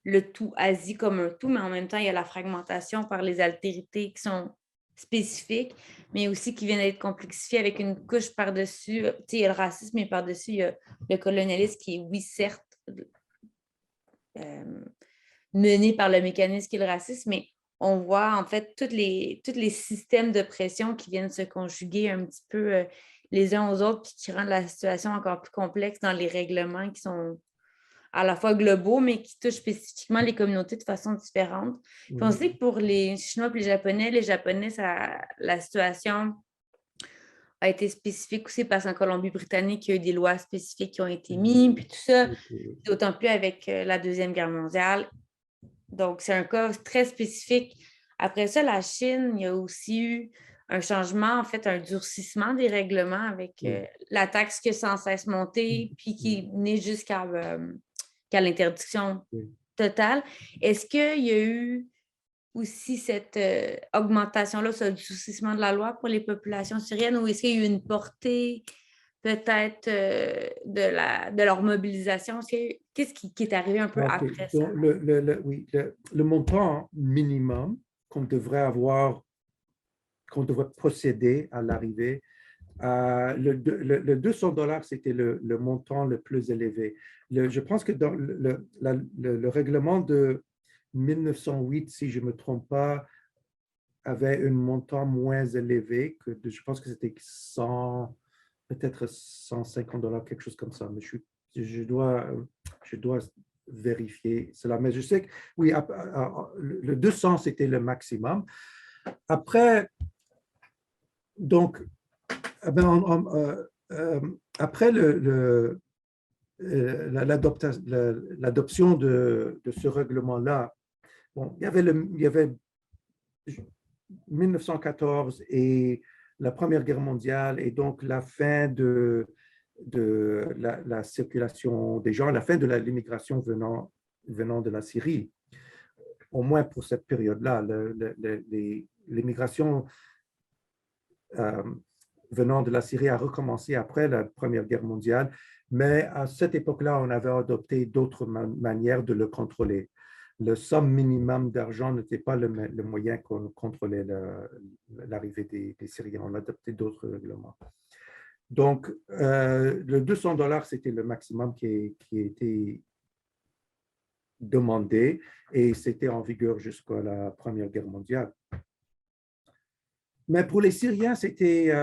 le tout Asie comme un tout, mais en même temps, il y a la fragmentation par les altérités qui sont spécifiques, mais aussi qui viennent d'être complexifiées avec une couche par-dessus. Tu sais, il y a le racisme, mais par-dessus, il y a le colonialisme qui est, oui, certes, mené par le mécanisme qui est le racisme, mais on voit en fait tous les systèmes de pression qui viennent se conjuguer un petit peu les uns aux autres, puis qui rendent la situation encore plus complexe dans les règlements qui sont à la fois globaux, mais qui touchent spécifiquement les communautés de façon différente. Puis on sait que pour les Chinois et les Japonais, la situation a été spécifique aussi parce qu'en Colombie-Britannique, il y a eu des lois spécifiques qui ont été mises, puis tout ça, d'autant plus avec la Deuxième Guerre mondiale. Donc, c'est un cas très spécifique. Après ça, la Chine, il y a aussi eu un changement, en fait, un durcissement des règlements avec la taxe qui a sans cesse monté, puis qui est née jusqu'à l'interdiction totale. Est-ce qu'il y a eu aussi cette augmentation-là, ce durcissement de la loi pour les populations syriennes, ou est-ce qu'il y a eu une portée peut-être de leur mobilisation? Qu'est-ce qui est arrivé un peu après ça? Le montant minimum qu'on devrait avoir qu'on devrait procéder à l'arrivée. Le 200 $, c'était le montant le plus élevé. Je pense que dans le règlement de 1908, si je ne me trompe pas, avait un montant moins élevé je pense que c'était 100, peut-être 150 $, quelque chose comme ça. Mais je dois vérifier cela. Mais je sais que, oui, le 200, c'était le maximum. Après, donc, après l'adoption de ce règlement-là, bon, il y avait 1914 et la Première Guerre mondiale et donc la fin de la circulation des gens, la fin de l'immigration venant de la Syrie, au moins pour cette période-là. L'immigration venant de la Syrie a recommencé après la Première Guerre mondiale, mais à cette époque-là, on avait adopté d'autres manières de le contrôler. Le somme minimum d'argent n'était pas le moyen qu'on contrôlait l'arrivée des Syriens. On a adopté d'autres règlements. Donc, le 200 $, c'était le maximum qui a été demandé et c'était en vigueur jusqu'à la Première Guerre mondiale. Mais pour les Syriens, c'était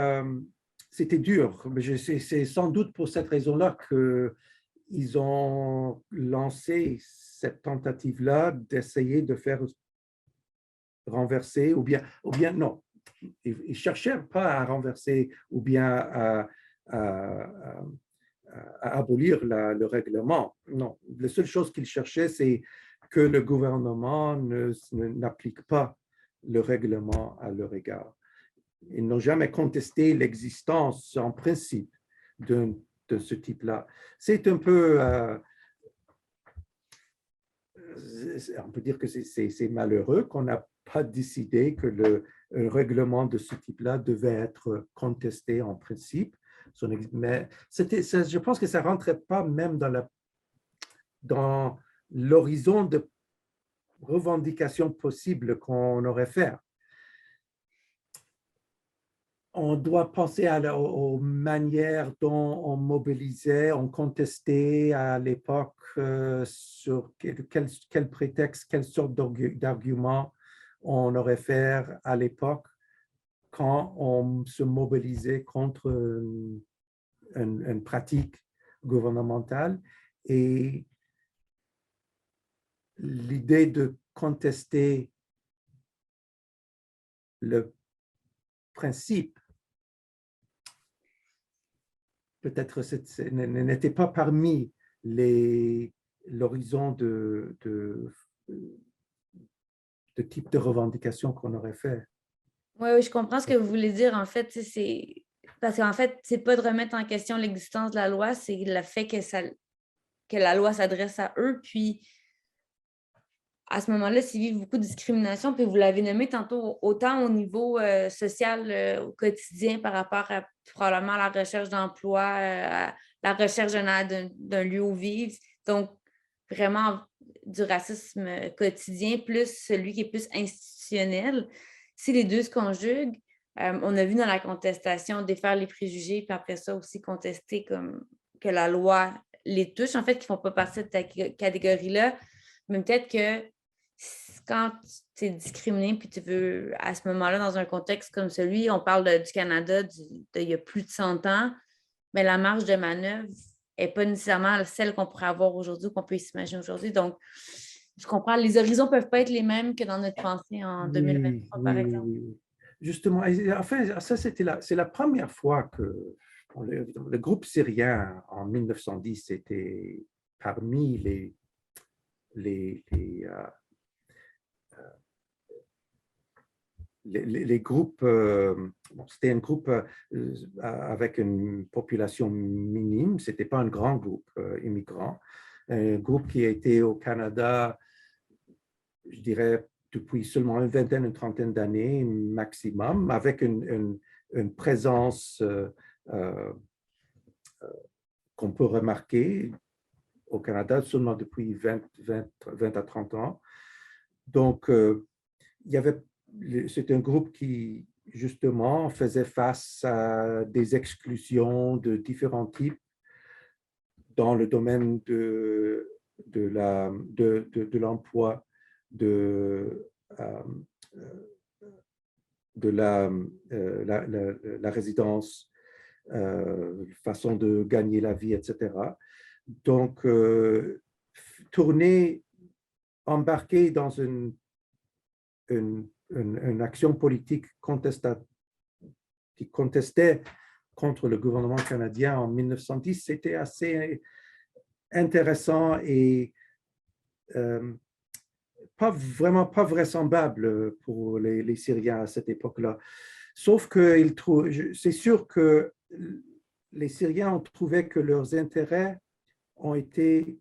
dur. C'est sans doute pour cette raison-là qu'ils ont lancé cette tentative-là d'essayer de faire renverser, ou bien non, ils ne cherchaient pas à renverser ou bien à abolir le règlement. Non, la seule chose qu'ils cherchaient, c'est que le gouvernement n'applique pas le règlement à leur égard. Ils n'ont jamais contesté l'existence en principe de ce type-là. C'est un peu, on peut dire que c'est malheureux qu'on n'a pas décidé que le règlement de ce type-là devait être contesté en principe. Mais je pense que ça ne rentrait pas même dans l'horizon de revendications possibles qu'on aurait fait. On doit penser aux manières dont on mobilisait, on contestait à l'époque sur quel prétexte, quelle sorte d'argument on aurait fait à l'époque quand on se mobilisait contre une pratique gouvernementale. Et l'idée de contester le principe peut-être n'était pas parmi l'horizon de type de revendication qu'on aurait fait. Oui, je comprends ce que vous voulez dire. En fait, c'est parce qu'en fait, c'est pas de remettre en question l'existence de la loi, c'est le fait que la loi s'adresse à eux. Puis, à ce moment-là, s'ils vivent beaucoup de discrimination, puis vous l'avez nommé tantôt, autant au niveau social, au quotidien, par rapport à probablement la recherche d'emploi, à la recherche d'un lieu où vivre. Donc, vraiment du racisme quotidien, plus celui qui est plus institutionnel. Si les deux se conjuguent, on a vu dans la contestation défaire les préjugés, puis après ça aussi contester comme que la loi les touche, en fait, qui ne font pas partie de cette catégorie-là. Mais peut-être que quand tu es discriminé puis tu veux, à ce moment-là, dans un contexte comme celui, on parle du Canada d'il y a plus de 100 ans, mais la marge de manœuvre n'est pas nécessairement celle qu'on pourrait avoir aujourd'hui ou qu'on peut s'imaginer aujourd'hui. Donc, je comprends, les horizons ne peuvent pas être les mêmes que dans notre pensée en 2023, par exemple. Oui. Justement, enfin, ça, c'est la première fois que le groupe syrien en 1910 était parmi les groupes, c'était un groupe avec une population minime, ce n'était pas un grand groupe immigrant, un groupe qui a été au Canada, je dirais, depuis seulement une vingtaine, une trentaine d'années maximum, avec une présence qu'on peut remarquer au Canada seulement depuis 20 à 30 ans. Donc, c'était un groupe qui justement, faisait face à des exclusions de différents types dans le domaine de l'emploi, de, euh, de la résidence, façon de gagner la vie, etc. Donc, tourner, embarquer dans une action politique qui contestait contre le gouvernement canadien en 1910, c'était assez intéressant et vraiment pas vraisemblable pour les Syriens à cette époque-là. Sauf que c'est sûr que les Syriens ont trouvé que leurs intérêts ont été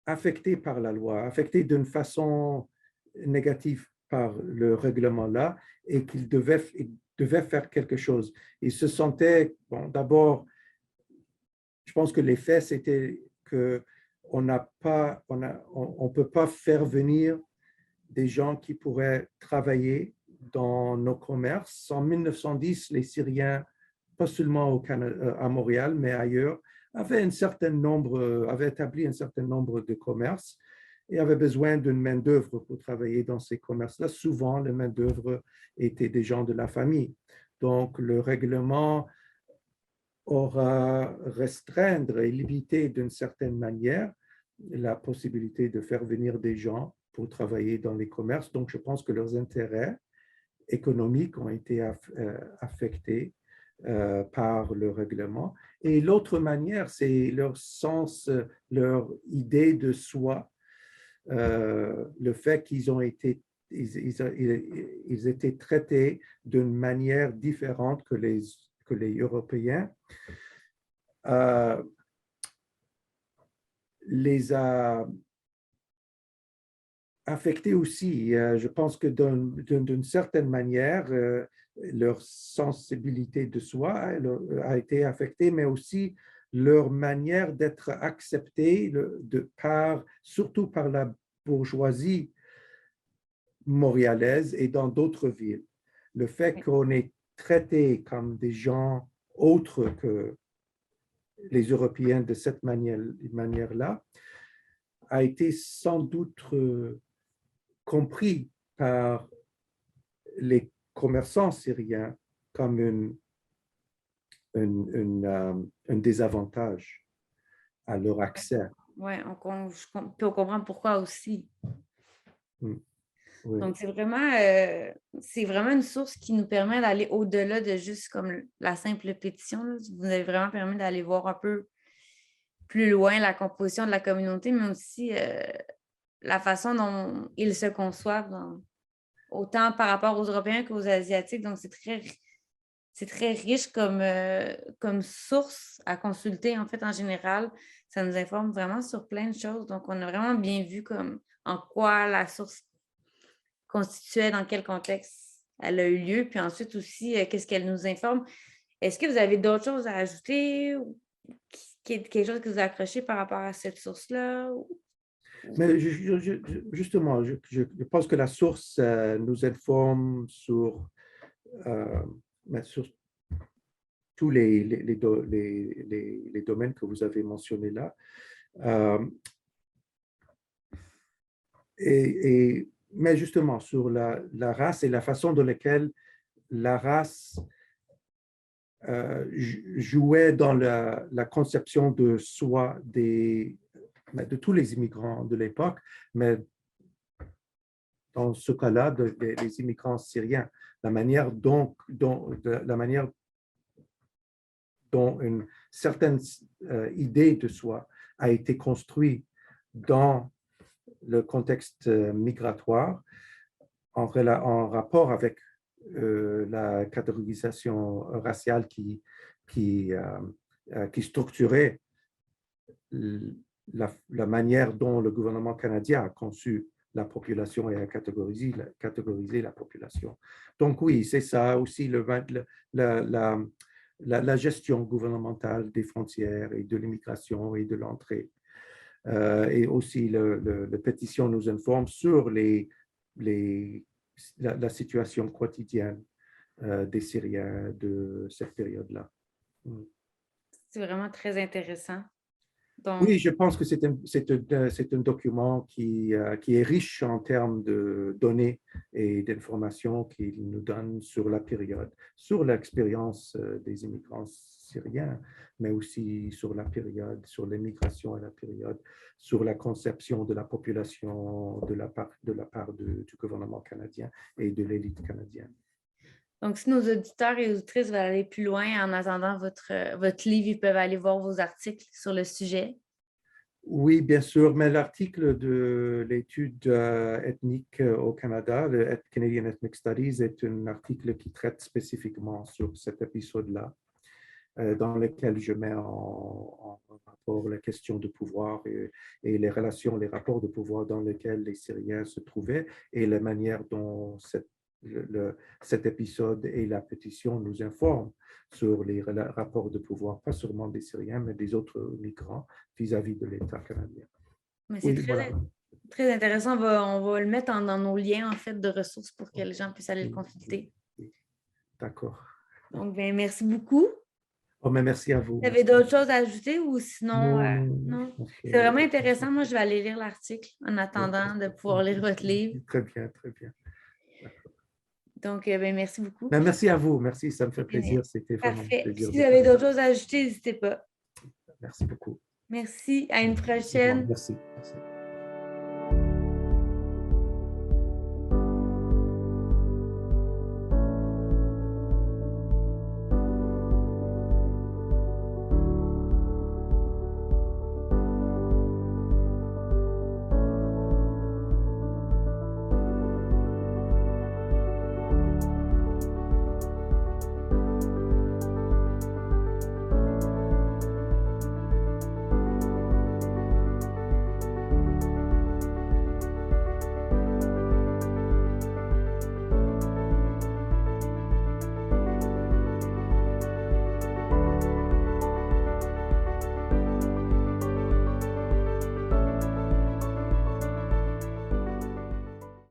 affectés par la loi, affectés d'une façon négative par le règlement-là et qu'ils devaient faire quelque chose. Ils se sentaient, bon, d'abord, je pense que les faits, c'était que on peut pas faire venir des gens qui pourraient travailler dans nos commerces. En 1910, les Syriens, pas seulement au Canada, à Montréal, mais ailleurs, avaient établi un certain nombre de commerces et avaient besoin d'une main-d'œuvre pour travailler dans ces commerces-là. Souvent, la main-d'œuvre était des gens de la famille. Donc, le règlement aura restreindre et limiter d'une certaine manière la possibilité de faire venir des gens pour travailler dans les commerces. Donc, je pense que leurs intérêts économiques ont été affectés par le règlement. Et l'autre manière, c'est leur sens, leur idée de soi, le fait qu'ils ont été ils étaient traités d'une manière différente que les Européens, les a affectés aussi. Je pense que d'une certaine manière, leur sensibilité de soi a été affectée, mais aussi leur manière d'être acceptés surtout par la bourgeoisie montréalaise et dans d'autres villes. Le fait qu'on est traité comme des gens autres que les Européens de cette manière-là a été sans doute compris par les commerçants syriens comme un désavantage à leur accès. Oui, puis on comprend pourquoi aussi. Oui. Donc, c'est vraiment une source qui nous permet d'aller au-delà de juste comme la simple pétition. Là. Vous avez vraiment permis d'aller voir un peu plus loin la composition de la communauté, mais aussi la façon dont ils se conçoivent, autant par rapport aux Européens qu'aux Asiatiques. Donc, c'est très riche comme source à consulter, en fait, en général. Ça nous informe vraiment sur plein de choses. Donc, on a vraiment bien vu comme en quoi la source constituait, dans quel contexte elle a eu lieu, puis ensuite aussi, qu'est-ce qu'elle nous informe. Est-ce que vous avez d'autres choses à ajouter ou quelque chose que vous accrochez par rapport à cette source-là? Mais justement, je pense que la source nous informe sur tous les domaines que vous avez mentionnés là. Mais justement, sur la race et la façon dans laquelle la race jouait dans la conception de soi de tous les immigrants de l'époque, mais dans ce cas-là, des immigrants syriens, la manière dont une certaine idée de soi a été construite dans le contexte migratoire en rapport avec la catégorisation raciale qui structurait la manière dont le gouvernement canadien a conçu la population et a catégorisé la population. Donc oui, c'est ça aussi la gestion gouvernementale des frontières et de l'immigration et de l'entrée. Et aussi, la pétition nous informe sur les la situation quotidienne des Syriens de cette période-là. C'est vraiment très intéressant. Donc, Oui, je pense que c'est un document qui est riche en termes de données et d'informations qu'il nous donne sur la période, sur l'expérience des immigrants syriens, mais aussi sur la période, sur l'immigration à la période, sur la conception de la population de la part du gouvernement canadien et de l'élite canadienne. donc, si nos auditeurs et auditrices veulent aller plus loin en attendant votre livre, ils peuvent aller voir vos articles sur le sujet. Oui, bien sûr, mais l'article de l'étude ethnique au Canada, le Canadian Ethnic Studies, est un article qui traite spécifiquement sur cet épisode-là, dans lequel je mets en rapport les questions de pouvoir et les relations, les rapports de pouvoir dans lesquels les Syriens se trouvaient et la manière dont cet épisode et la pétition nous informent sur les rapports de pouvoir, pas seulement des Syriens, mais des autres migrants vis-à-vis de l'État canadien. Mais c'est très intéressant. On va le mettre dans nos liens en fait, de ressources pour que les gens puissent aller le consulter. Oui. D'accord. Donc, bien, merci beaucoup. Oh, mais merci à vous. Vous avez d'autres choses à ajouter ou sinon? Non. C'est vraiment intéressant. Moi, je vais aller lire l'article en attendant de pouvoir lire votre livre. Très bien, très bien. Donc, bien, merci beaucoup. Mais merci à vous. Merci, ça me fait plaisir. C'était vraiment parfait. un plaisir. Si vous avez d'autres choses à ajouter, n'hésitez pas. Merci beaucoup. Merci. À une prochaine. Merci.